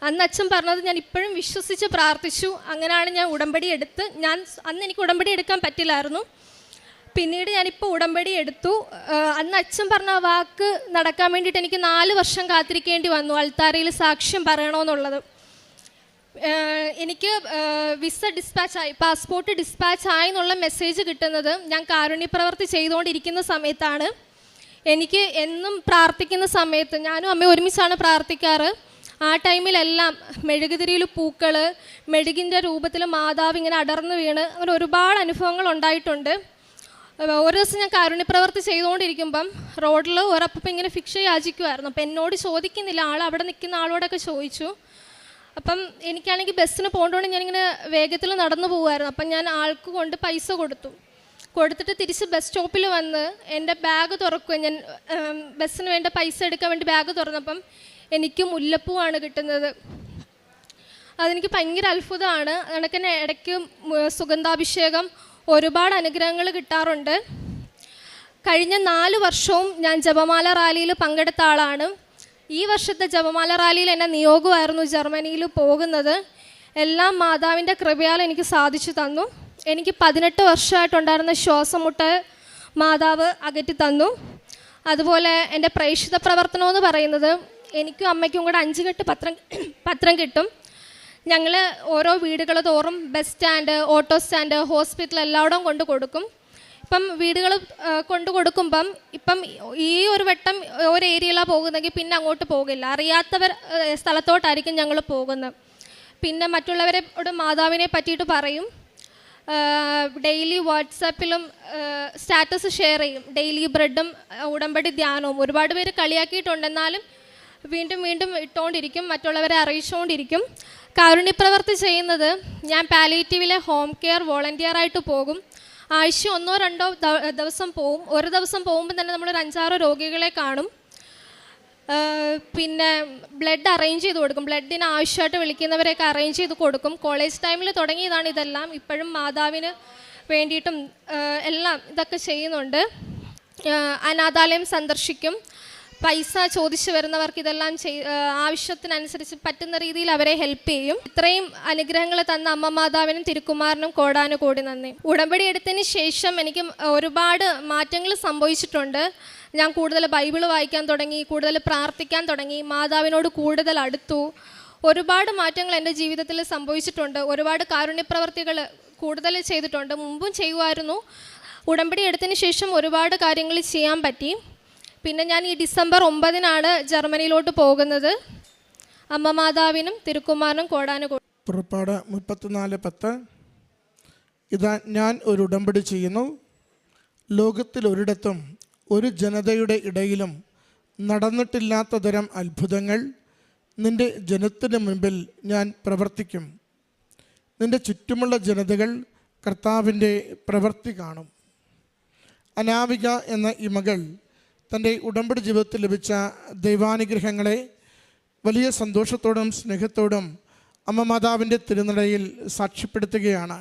അന്ന് അച്ഛൻ പറഞ്ഞത് ഞാൻ ഇപ്പോഴും വിശ്വസിച്ച് പ്രാർത്ഥിച്ചു. അങ്ങനെയാണ് ഞാൻ ഉടമ്പടി എടുത്ത്, അന്ന് എനിക്ക് ഉടമ്പടി എടുക്കാൻ പറ്റില്ലായിരുന്നു. പിന്നീട് ഞാനിപ്പോൾ ഉടമ്പടി എടുത്തു. അന്ന് അച്ഛൻ പറഞ്ഞ വാക്ക് നടക്കാൻ വേണ്ടിയിട്ട് എനിക്ക് 4 വർഷം കാത്തിരിക്കേണ്ടി വന്നു, അൾത്താരയിൽ സാക്ഷ്യം പറയണമെന്നുള്ളത്. എനിക്ക് വിസ ഡിസ്പാച്ചായി, പാസ്പോർട്ട് ഡിസ്പാച്ചായി എന്നുള്ള മെസ്സേജ് കിട്ടുന്നത് ഞാൻ കാരുണ്യപ്രവർത്തി ചെയ്തുകൊണ്ടിരിക്കുന്ന സമയത്താണ്. എനിക്ക് എന്നും പ്രാർത്ഥിക്കുന്ന സമയത്ത്, ഞാനും അമ്മയും ഒരുമിച്ചാണ് പ്രാർത്ഥിക്കാറ്, ആ ടൈമിലെല്ലാം മെഴുകുതിരിയിൽ പൂക്കൾ, മെഴുകിൻ്റെ രൂപത്തിൽ മാതാവ് ഇങ്ങനെ അടർന്നു വീണ്, അങ്ങനെ ഒരുപാട് അനുഭവങ്ങൾ ഉണ്ടായിട്ടുണ്ട്. ഒരു ദിവസം ഞാൻ കാരുണ്യപ്രവർത്തി ചെയ്തുകൊണ്ടിരിക്കുമ്പം റോഡിൽ ഒരപ്പം ഇങ്ങനെ ഭിക്ഷ യാചിക്കുമായിരുന്നു. അപ്പം എന്നോട് ചോദിക്കുന്നില്ല, അവിടെ നിൽക്കുന്ന ആളോടൊക്കെ ചോദിച്ചു. അപ്പം എനിക്കാണെങ്കിൽ ബസ്സിന് പോകേണ്ടതുകൊണ്ട് ഞാനിങ്ങനെ വേഗത്തിൽ നടന്നു പോകുമായിരുന്നു. അപ്പം ഞാൻ ആൾക്ക് കൊണ്ട് പൈസ കൊടുത്തിട്ട് തിരിച്ച് ബസ് സ്റ്റോപ്പിൽ വന്ന് എൻ്റെ ബാഗ് തുറക്കുക, ഞാൻ ബസ്സിന് വേണ്ട പൈസ എടുക്കാൻ വേണ്ടി ബാഗ് തുറന്നപ്പം എനിക്ക് മുല്ലപ്പൂവാണ് കിട്ടുന്നത്. അതെനിക്ക് ഭയങ്കര അത്ഭുതമാണ്. കണക്ക് തന്നെ ഇടയ്ക്ക് സുഗന്ധാഭിഷേകം, ഒരുപാട് അനുഗ്രഹങ്ങൾ കിട്ടാറുണ്ട്. കഴിഞ്ഞ 4 വർഷവും ഞാൻ ജപമാല റാലിയിൽ പങ്കെടുത്ത ആളാണ്. ഈ വർഷത്തെ ജപമാല റാലിയിൽ എന്നെ നിയോഗമായിരുന്നു ജർമ്മനിയിൽ പോകുന്നത്. എല്ലാം മാതാവിൻ്റെ കൃപയാൽ എനിക്ക് സാധിച്ചു തന്നു. എനിക്ക് 18 വർഷമായിട്ടുണ്ടായിരുന്ന ശ്വാസമുട്ട് മാതാവ് അകറ്റി തന്നു. അതുപോലെ എൻ്റെ പ്രേക്ഷിത പ്രവർത്തനം എന്ന് പറയുന്നത്, എനിക്കും അമ്മയ്ക്കും കൂടെ 5 കെട്ട് പത്രം കിട്ടും. ഞങ്ങൾ ഓരോ വീടുകൾ തോറും bus stand, auto stand, hospital എല്ലായിടവും കൊണ്ട് കൊടുക്കും. ഇപ്പം വീടുകൾ കൊണ്ട് കൊടുക്കുമ്പം ഇപ്പം ഈ ഒരു വട്ടം ഒരു ഏരിയയിലാണ് പോകുന്നതെങ്കിൽ പിന്നെ അങ്ങോട്ട് പോകില്ല, അറിയാത്തവർ സ്ഥലത്തോട്ടായിരിക്കും ഞങ്ങൾ പോകുന്നത്. പിന്നെ മറ്റുള്ളവരോട് മാതാവിനെ പറ്റിയിട്ട് പറയും. ഡെയിലി വാട്സാപ്പിലും സ്റ്റാറ്റസ് ഷെയർ ചെയ്യും, ഡെയിലി ബ്രെഡും ഉടമ്പടി ധ്യാനവും. ഒരുപാട് പേര് കളിയാക്കിയിട്ടുണ്ട്, എന്നാലും വീണ്ടും വീണ്ടും ഇട്ടുകൊണ്ടിരിക്കും, മറ്റുള്ളവരെ അറിയിച്ചുകൊണ്ടിരിക്കും. കാരുണ്യപ്രവർത്തി ചെയ്യുന്നത്, ഞാൻ പാലിയേറ്റീവിലെ ഹോം കെയർ വോളണ്ടിയറായിട്ട് പോകും. ആഴ്ച 1-2 ദിവസം പോവും. ഒരു ദിവസം പോകുമ്പോൾ തന്നെ നമ്മളൊരു 5-6 രോഗികളെ കാണും. പിന്നെ ബ്ലഡ് അറേഞ്ച് ചെയ്ത് കൊടുക്കും, ബ്ലഡിന് ആവശ്യമായിട്ട് വിളിക്കുന്നവരെയൊക്കെ അറേഞ്ച് ചെയ്ത് കൊടുക്കും. കോളേജ് ടൈമിൽ തുടങ്ങിയതാണ് ഇതെല്ലാം. ഇപ്പോഴും മാതാവിന് വേണ്ടിയിട്ടും എല്ലാം ഇതൊക്കെ ചെയ്യുന്നുണ്ട്. അനാഥാലയം സന്ദർശിക്കും. പൈസ ചോദിച്ചു വരുന്നവർക്ക് ഇതെല്ലാം ആവശ്യത്തിനനുസരിച്ച് പറ്റുന്ന രീതിയിൽ അവരെ ഹെൽപ്പ് ചെയ്യും. ഇത്രയും അനുഗ്രഹങ്ങൾ തന്ന അമ്മ മാതാവിനും തിരുക്കുമാരനും കോടാനുകോടി നന്ദി. ഉടമ്പടി എടുത്തതിന് ശേഷം എനിക്ക് ഒരുപാട് മാറ്റങ്ങൾ സംഭവിച്ചിട്ടുണ്ട്. ഞാൻ കൂടുതൽ ബൈബിൾ വായിക്കാൻ തുടങ്ങി, കൂടുതൽ പ്രാർത്ഥിക്കാൻ തുടങ്ങി, മാതാവിനോട് കൂടുതൽ അടുത്തു. ഒരുപാട് മാറ്റങ്ങൾ എൻ്റെ ജീവിതത്തിൽ സംഭവിച്ചിട്ടുണ്ട്. ഒരുപാട് കാരുണ്യപ്രവർത്തികൾ കൂടുതൽ ചെയ്തിട്ടുണ്ട്. മുമ്പും ചെയ്യുമായിരുന്നു. ഉടമ്പടി എടുത്തതിന് ശേഷം ഒരുപാട് കാര്യങ്ങൾ ചെയ്യാൻ പറ്റി. പിന്നെ ഞാൻ ഈ ഡിസംബർ 9 ജർമ്മനിയിലോട്ട് പോകുന്നത്. അമ്മ മാതാവിനും തിരുക്കുമാരനും കോടാനുകോടി. പുറപ്പാട് 34:10. ഇതാ ഞാൻ ഒരു ഉടമ്പടി ചെയ്യുന്നു, ലോകത്തിലൊരിടത്തും ഒരു ജനതയുടെ ഇടയിലും നടന്നിട്ടില്ലാത്ത തരം അത്ഭുതങ്ങൾ നിൻ്റെ ജനത്തിന് മുൻപിൽ ഞാൻ പ്രവർത്തിക്കും. നിൻ്റെ ചുറ്റുമുള്ള ജനതകൾ കർത്താവിൻ്റെ പ്രവൃത്തി കാണും. അനാമിക എന്ന ഈ മകൾ തൻ്റെ ഉടമ്പടി ജീവിതത്തിൽ ലഭിച്ച ദൈവാനുഗ്രഹങ്ങളെ വലിയ സന്തോഷത്തോടും സ്നേഹത്തോടും അമ്മ മാതാവിൻ്റെ തിരുനടയിൽ സാക്ഷ്യപ്പെടുത്തുകയാണ്.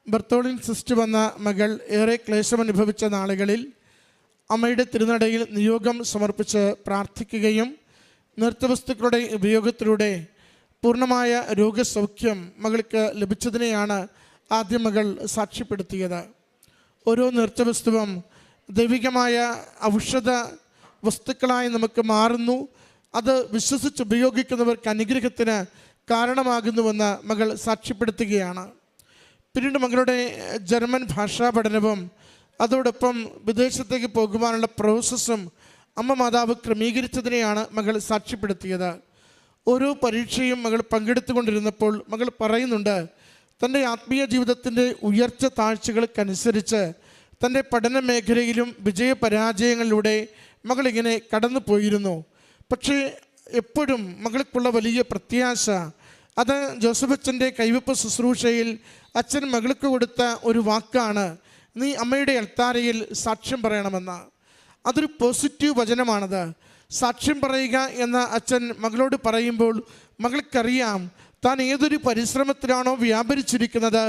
ബർത്തോളിൻ സിസ്റ്റ് വന്ന മകൾ ഏറെ ക്ലേശമനുഭവിച്ച നാളുകളിൽ അമ്മയുടെ തിരുനടയിൽ നിയോഗം സമർപ്പിച്ച് പ്രാർത്ഥിക്കുകയും നൃത്തവസ്തുക്കളുടെ ഉപയോഗത്തിലൂടെ പൂർണ്ണമായ രോഗസൗഖ്യം മകൾക്ക് ലഭിച്ചതിനെയാണ് ആദ്യം മകൾ സാക്ഷ്യപ്പെടുത്തിയത്. ഓരോ നൃത്തവസ്തുവും ദൈവികമായ ഔഷധ വസ്തുക്കളായി നമുക്ക് മാറുന്നു. അത് വിശ്വസിച്ച് ഉപയോഗിക്കുന്നവർക്ക് അനുഗ്രഹത്തിന് കാരണമാകുന്നുവെന്ന് മകൾ സാക്ഷ്യപ്പെടുത്തുകയാണ്. പിന്നീട് മകളുടെ ജർമ്മൻ ഭാഷാ പഠനവും അതോടൊപ്പം വിദേശത്തേക്ക് പോകുവാനുള്ള പ്രോസസ്സും അമ്മ മാതാവ് ക്രമീകരിച്ചതിനെയാണ് മകൾ സാക്ഷ്യപ്പെടുത്തിയത്. ഓരോ പരീക്ഷയും മകൾ പങ്കെടുത്തുകൊണ്ടിരുന്നപ്പോൾ മകൾ പറയുന്നുണ്ട്, തൻ്റെ ആത്മീയ ജീവിതത്തിൻ്റെ ഉയർച്ച താഴ്ചകൾക്കനുസരിച്ച് തൻ്റെ പഠന മേഖലയിലും വിജയപരാജയങ്ങളിലൂടെ മകളിങ്ങനെ കടന്നു പോയിരുന്നു. പക്ഷേ എപ്പോഴും മകൾക്കുള്ള വലിയ പ്രത്യാശ അത് ജോസഫ് അച്ഛൻ്റെ കൈവപ്പ് ശുശ്രൂഷയിൽ അച്ഛൻ മകൾക്ക് കൊടുത്ത ഒരു വാക്കാണ്, നീ അമ്മയുടെ അൾത്താരയിൽ സാക്ഷ്യം പറയണമെന്ന്. അതൊരു പോസിറ്റീവ് വചനമാണത്. സാക്ഷ്യം പറയുക എന്ന അച്ഛൻ മകളോട് പറയുമ്പോൾ മകൾക്കറിയാം താൻ ഏതൊരു പരിശ്രമത്തിലാണോ വ്യാപരിച്ചിരിക്കുന്നത്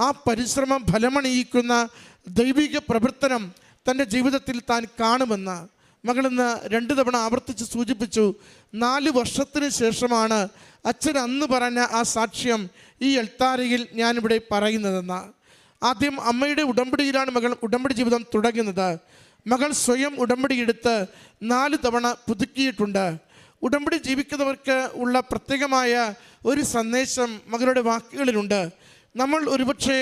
ആ പരിശ്രമം ഫലമണിയിക്കുന്ന ദൈവിക പ്രവർത്തനം തൻ്റെ ജീവിതത്തിൽ താൻ കാണുമെന്ന്. മകളിന്ന് 2 തവണ ആവർത്തിച്ച് സൂചിപ്പിച്ചു. 4 വർഷത്തിന് ശേഷമാണ് അച്ഛൻ അന്ന് പറഞ്ഞ ആ സാക്ഷ്യം ഈ അൾത്താരയിൽ ഞാനിവിടെ പറയുന്നതെന്ന്. ആദ്യം അമ്മയുടെ ഉടമ്പടിയിലാണ് മകൾ ഉടമ്പടി ജീവിതം തുടങ്ങുന്നത്. മകൾ സ്വയം ഉടമ്പടി എടുത്ത് 4 തവണ പുതുക്കിയിട്ടുണ്ട്. ഉടമ്പടി ജീവിക്കുന്നവർക്ക് ഉള്ള പ്രത്യേകമായ ഒരു സന്ദേശം മകളുടെ വാക്കുകളിലുണ്ട്. നമ്മൾ ഒരുപക്ഷെ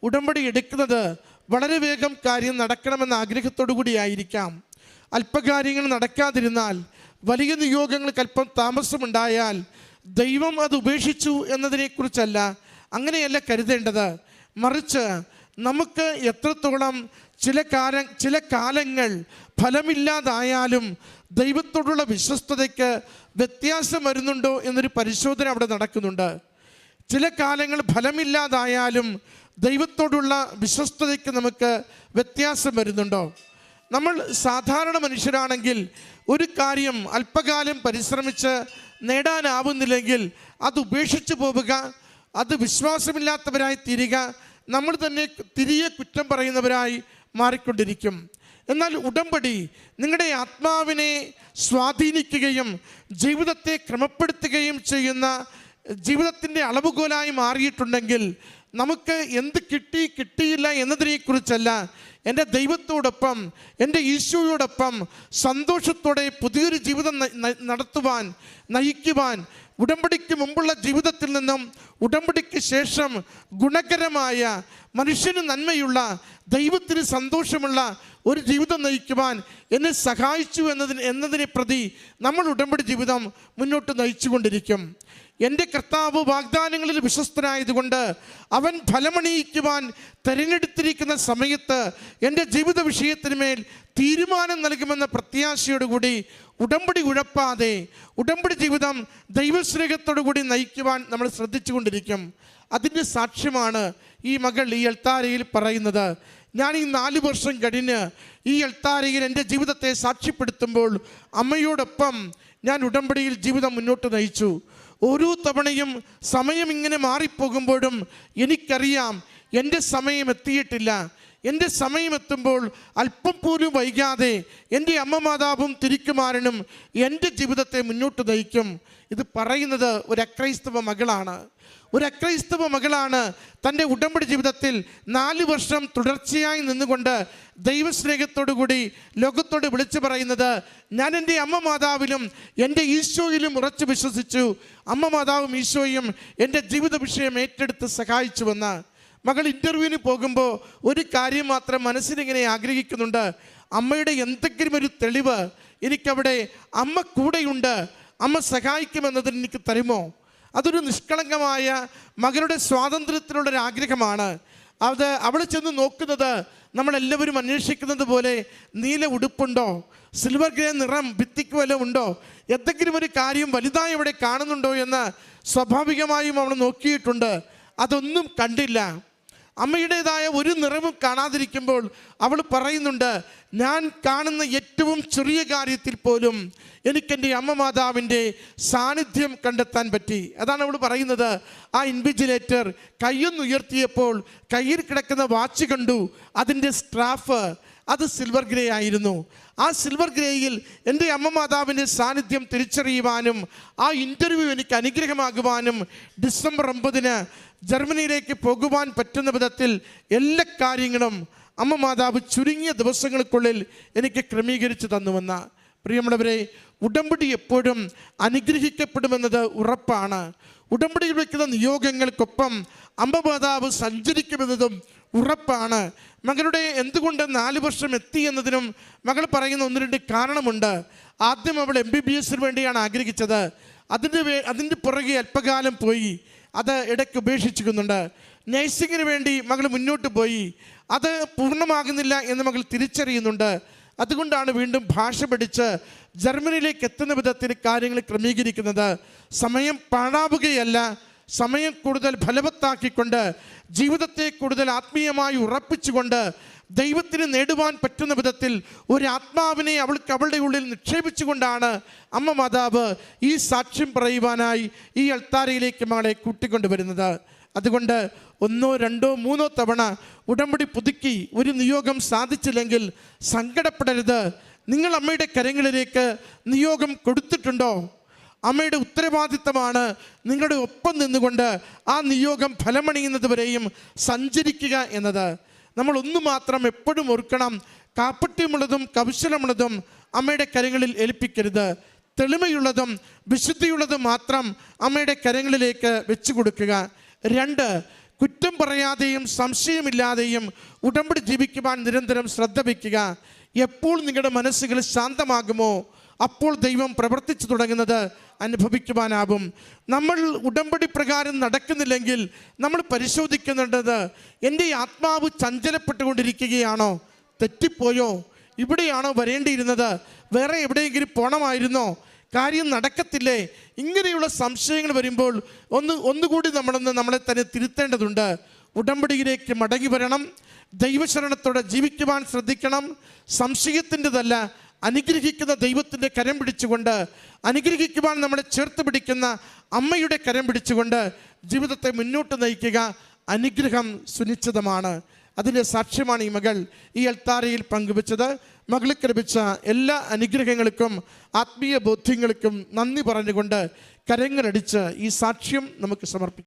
ഉടമ്പടി എടുക്കുന്നത് വളരെ വേഗം കാര്യം നടക്കണമെന്ന ആഗ്രഹത്തോടു കൂടിയായിരിക്കാം. അല്പകാര്യങ്ങൾ നടക്കാതിരുന്നാൽ, വലിയ നിയോഗങ്ങൾക്ക് അല്പം താമസമുണ്ടായാൽ ദൈവം അത് ഉപേക്ഷിച്ചു എന്നതിനെക്കുറിച്ചല്ല, അങ്ങനെയല്ല കരുതേണ്ടത്. മറിച്ച് നമുക്ക് എത്രത്തോളം ചില കാലങ്ങൾ ഫലമില്ലാതായാലും ദൈവത്തോടുള്ള വിശ്വസ്തതയ്ക്ക് വ്യത്യാസം വരുന്നുണ്ടോ എന്നൊരു പരിശോധന അവിടെ നടക്കുന്നുണ്ട്. ചില കാലങ്ങൾ ഫലമില്ലാതായാലും ദൈവത്തോടുള്ള വിശ്വസ്തതയ്ക്ക് നമുക്ക് വ്യത്യാസം വരുന്നുണ്ടോ? നമ്മൾ സാധാരണ മനുഷ്യരാണെങ്കിൽ ഒരു കാര്യം അല്പകാലം പരിശ്രമിച്ച് നേടാനാവുന്നില്ലെങ്കിൽ അത് ഉപേക്ഷിച്ച് പോവുക, അത് വിശ്വാസമില്ലാത്തവരായി തീരുക, നമ്മൾ തന്നെ തിരികെ കുറ്റം പറയുന്നവരായി മാറിക്കൊണ്ടിരിക്കും. എന്നാൽ ഉടമ്പടി നിങ്ങളുടെ ആത്മാവിനെ സ്വാധീനിക്കുകയും ജീവിതത്തെ ക്രമപ്പെടുത്തുകയും ചെയ്യുന്ന ജീവിതത്തിൻ്റെ അളവുകോലായി മാറിയിട്ടുണ്ടെങ്കിൽ നമുക്ക് എന്ത് കിട്ടിയില്ല എന്നതിനെക്കുറിച്ചല്ല, എൻ്റെ ദൈവത്തോടൊപ്പം എൻ്റെ ഈശോയോടൊപ്പം സന്തോഷത്തോടെ പുതിയൊരു ജീവിതം നയിക്കുവാൻ ഉടമ്പടിക്ക് മുമ്പുള്ള ജീവിതത്തിൽ നിന്നും ഉടമ്പടിക്ക് ശേഷം ഗുണകരമായ മനുഷ്യന് നന്മയുള്ള ദൈവത്തിന് സന്തോഷമുള്ള ഒരു ജീവിതം നയിക്കുവാൻ എന്നെ സഹായിച്ചു എന്നതിനെ പ്രതി നമ്മൾ ഉടമ്പടി ജീവിതം മുന്നോട്ട് നയിച്ചുകൊണ്ടിരിക്കും. എൻ്റെ കർത്താവ് വാഗ്ദാനങ്ങളിൽ വിശ്വസ്തനായതുകൊണ്ട് അവൻ ഫലമണിയിക്കുവാൻ തിരഞ്ഞെടുത്തിരിക്കുന്ന സമയത്ത് എൻ്റെ ജീവിത വിഷയത്തിന്മേൽ തീരുമാനം നൽകുമെന്ന പ്രത്യാശയോടുകൂടി ഉടമ്പടി ഉഴപ്പാതെ ഉടമ്പടി ജീവിതം ദൈവസ്നേഹത്തോടു കൂടി നയിക്കുവാൻ നമ്മൾ ശ്രദ്ധിച്ചുകൊണ്ടിരിക്കും. അതിൻ്റെ സാക്ഷ്യമാണ് ഈ മകൾ ഈ അൾത്താരയിൽ പറയുന്നത്. ഞാൻ ഈ 4 വർഷം കഴിഞ്ഞ് ഈ അൾത്താരയിൽ എൻ്റെ ജീവിതത്തെ സാക്ഷ്യപ്പെടുത്തുമ്പോൾ അമ്മയോടൊപ്പം ഞാൻ ഉടമ്പടിയിൽ ജീവിതം മുന്നോട്ട് നയിച്ചു. ഓരോ തവണയും സമയം ഇങ്ങനെ മാറിപ്പോകുമ്പോഴും എനിക്കറിയാം എൻ്റെ സമയം എത്തിയിട്ടില്ല, എൻ്റെ സമയമെത്തുമ്പോൾ അല്പം പോലും വൈകാതെ എൻ്റെ അമ്മ മാതാവും തിരുക്കുമാരനും എൻ്റെ ജീവിതത്തെ മുന്നോട്ട് നയിക്കും. ഇത് പറയുന്നത് ഒരു അക്രൈസ്തവ മകളാണ്. ഒരു അക്രൈസ്തവ മകളാണ് തൻ്റെ ഉടമ്പടി ജീവിതത്തിൽ 4 വർഷം തുടർച്ചയായി നിന്നുകൊണ്ട് ദൈവസ്നേഹത്തോടു കൂടി ലോകത്തോട് വിളിച്ചു പറയുന്നത്, ഞാൻ എൻ്റെ അമ്മ മാതാവിലും എൻ്റെ ഈശോയിലും ഉറച്ചു വിശ്വസിച്ചു. അമ്മ മാതാവും ഈശോയും എൻ്റെ ജീവിത വിഷയം ഏറ്റെടുത്ത് സഹായിച്ചുവെന്ന്. മകൾ ഇൻ്റർവ്യൂവിന് പോകുമ്പോൾ ഒരു കാര്യം മാത്രം മനസ്സിലിങ്ങനെ ആഗ്രഹിക്കുന്നുണ്ട്, അമ്മയുടെ എന്തെങ്കിലും ഒരു തെളിവ് എനിക്കവിടെ അമ്മ കൂടെയുണ്ട്, അമ്മ സഹായിക്കുമെന്നതിന് എനിക്ക് തരുമോ? അതൊരു നിഷ്കളങ്കമായ മകളുടെ സ്വാതന്ത്ര്യത്തിനുള്ളൊരാഗ്രഹമാണ്. അവൾ ചെന്ന് നോക്കുന്നത് നമ്മളെല്ലാവരും അന്വേഷിക്കുന്നത് പോലെ നീല ഉടുപ്പുണ്ടോ, സിൽവർ ഗ്രേ നിറം ഭിത്തിക്ക് വല്ലതും ഉണ്ടോ, എന്തെങ്കിലും ഒരു കാര്യം വലുതായി അവിടെ കാണുന്നുണ്ടോ എന്ന് സ്വാഭാവികമായും അവൾ നോക്കിയിട്ടുണ്ട്. അതൊന്നും കണ്ടില്ല. അമ്മയുടേതായ ഒരു നിറവും കാണാതിരിക്കുമ്പോൾ അവൾ പറയുന്നുണ്ട്, ഞാൻ കാണുന്ന ഏറ്റവും ചെറിയ കാര്യത്തിൽ പോലും എനിക്കെൻ്റെ അമ്മ മാതാവിൻ്റെ സാന്നിധ്യം കണ്ടെത്താൻ പറ്റി. അതാണ് അവൾ പറയുന്നത്. ആ ഇൻവിജിലേറ്റർ കയ്യൊന്നുയർത്തിയപ്പോൾ കയ്യിൽ കിടക്കുന്ന വാച്ച് കണ്ടു, അതിൻ്റെ സ്ട്രാഫ് അത് സിൽവർ ഗ്രേ ആയിരുന്നു. ആ സിൽവർ ഗ്രേയിൽ എൻ്റെ അമ്മ മാതാവിൻ്റെ സാന്നിധ്യം തിരിച്ചറിയുവാനും ആ ഇൻ്റർവ്യൂ എനിക്ക് അനുഗ്രഹമാകുവാനും ഡിസംബർ 9 ജർമ്മനിയിലേക്ക് പോകുവാൻ പറ്റുന്ന വിധത്തിൽ എല്ലാ കാര്യങ്ങളും അമ്മ മാതാവ് ചുരുങ്ങിയ ദിവസങ്ങൾക്കുള്ളിൽ എനിക്ക് ക്രമീകരിച്ച് തന്നുവെന്ന. പ്രിയമുള്ളവരെ, ഉടമ്പടി എപ്പോഴും അനുഗ്രഹിക്കപ്പെടുമെന്നത് ഉറപ്പാണ്. ഉടമ്പടിയിൽ വയ്ക്കുന്ന നിയോഗങ്ങൾക്കൊപ്പം അമ്മ മാതാവ് സഞ്ചരിക്കുമെന്നതും ഉറപ്പാണ്. മകളുടെ എന്തുകൊണ്ട് 4 വർഷം എത്തി എന്നതിനും മകൾ പറയുന്ന 1-2 കാരണമുണ്ട്. ആദ്യം അവൾ MBBS വേണ്ടിയാണ് ആഗ്രഹിച്ചത്. അതിൻ്റെ പുറകെ അല്പകാലം പോയി, അത് ഇടയ്ക്ക് ഉപേക്ഷിച്ചിരിക്കുന്നുണ്ട്. നഴ്സിങ്ങിന് വേണ്ടി മകൾ മുന്നോട്ട് പോയി, അത് പൂർണ്ണമാകുന്നില്ല എന്ന് മകൾ തിരിച്ചറിയുന്നുണ്ട്. അതുകൊണ്ടാണ് വീണ്ടും ഭാഷ പഠിച്ച് ജർമ്മനിയിലേക്ക് എത്തുന്ന വിധത്തിൽ കാര്യങ്ങൾ ക്രമീകരിക്കുന്നത്. സമയം പാഴാവുകയല്ല, സമയം കൂടുതൽ ഫലവത്താക്കിക്കൊണ്ട് ജീവിതത്തെ കൂടുതൽ ആത്മീയമായി ഉറപ്പിച്ചുകൊണ്ട് ദൈവത്തിന് നേടുവാൻ പറ്റുന്ന വിധത്തിൽ ഒരു ആത്മാവിനെ അവളുടെ ഉള്ളിൽ നിക്ഷേപിച്ചുകൊണ്ടാണ് അമ്മ മാതാവ് ഈ സാക്ഷ്യം പറയുവാനായി ഈ അൾത്താരയിലേക്ക് മകളെ കൂട്ടിക്കൊണ്ടുവരുന്നത്. അതുകൊണ്ട് 1, 2, 3 തവണ ഉടമ്പടി പുതുക്കി ഒരു നിയോഗം സാധിച്ചില്ലെങ്കിൽ സങ്കടപ്പെടരുത്. നിങ്ങൾ അമ്മയുടെ കരങ്ങളിലേക്ക് നിയോഗം കൊടുത്തിട്ടുണ്ടോ? അമ്മയുടെ ഉത്തരവാദിത്തമാണ് നിങ്ങളുടെ ഒപ്പം നിന്നുകൊണ്ട് ആ നിയോഗം ഫലമണിയുന്നത് വരെയും സഞ്ചരിക്കുക എന്നത്. നമ്മൾ ഒന്ന് മാത്രം എപ്പോഴും ഓർക്കണം, കാപ്പട്യമുള്ളതും കൗശലമുള്ളതും അമ്മയുടെ കരങ്ങളിൽ ഏൽപ്പിക്കരുത്. തെളിമയുള്ളതും വിശുദ്ധിയുള്ളതും മാത്രം അമ്മയുടെ കരങ്ങളിലേക്ക് വെച്ചു കൊടുക്കുക. 2, കുറ്റം പറയാതെയും സംശയമില്ലാതെയും ഉടമ്പടി ജീവിക്കുവാൻ നിരന്തരം ശ്രദ്ധ വയ്ക്കുക. എപ്പോൾ നിങ്ങളുടെ മനസ്സുകൾ ശാന്തമാകുമോ അപ്പോൾ ദൈവം പ്രവർത്തിച്ചു തുടങ്ങുന്നത് അനുഭവിക്കുവാനാവും. നമ്മൾ ഉടമ്പടി പ്രകാരം നടക്കുന്നില്ലെങ്കിൽ നമ്മൾ പരിശോധിക്കുന്നുണ്ടത്, എൻ്റെ ആത്മാവ് ചഞ്ചലപ്പെട്ടുകൊണ്ടിരിക്കുകയാണോ, തെറ്റിപ്പോയോ, ഇവിടെയാണോ വരേണ്ടിയിരുന്നത്, വേറെ എവിടെയെങ്കിലും പോകണമായിരുന്നോ, കാര്യം നടക്കത്തില്ലേ? ഇങ്ങനെയുള്ള സംശയങ്ങൾ വരുമ്പോൾ ഒന്നുകൂടി നമ്മളെ തന്നെ തിരുത്തേണ്ടതുണ്ട്. ഉടമ്പടിയിലേക്ക് മടങ്ങി വരണം. ദൈവശരണത്തോടെ ജീവിക്കുവാൻ ശ്രദ്ധിക്കണം. സംശയത്തിൻ്റെതല്ല, അനുഗ്രഹിക്കുന്ന ദൈവത്തിൻ്റെ കരം പിടിച്ചുകൊണ്ട്, അനുഗ്രഹിക്കുവാൻ നമ്മളെ ചേർത്ത് പിടിക്കുന്ന അമ്മയുടെ കരം പിടിച്ചുകൊണ്ട് ജീവിതത്തെ മുന്നോട്ട് നയിക്കുക. അനുഗ്രഹം സുനിശ്ചിതമാണ്. അതിൻ്റെ സാക്ഷ്യമാണ് ഈ മകൾ ഈ അൾത്താരയിൽ പങ്കുവച്ചത്. മകൾക്ക് ലഭിച്ച എല്ലാ അനുഗ്രഹങ്ങൾക്കും ആത്മീയ ബോധ്യങ്ങൾക്കും നന്ദി പറഞ്ഞുകൊണ്ട് കരങ്ങളടിച്ച് ഈ സാക്ഷ്യം നമുക്ക് സമർപ്പിക്കാം.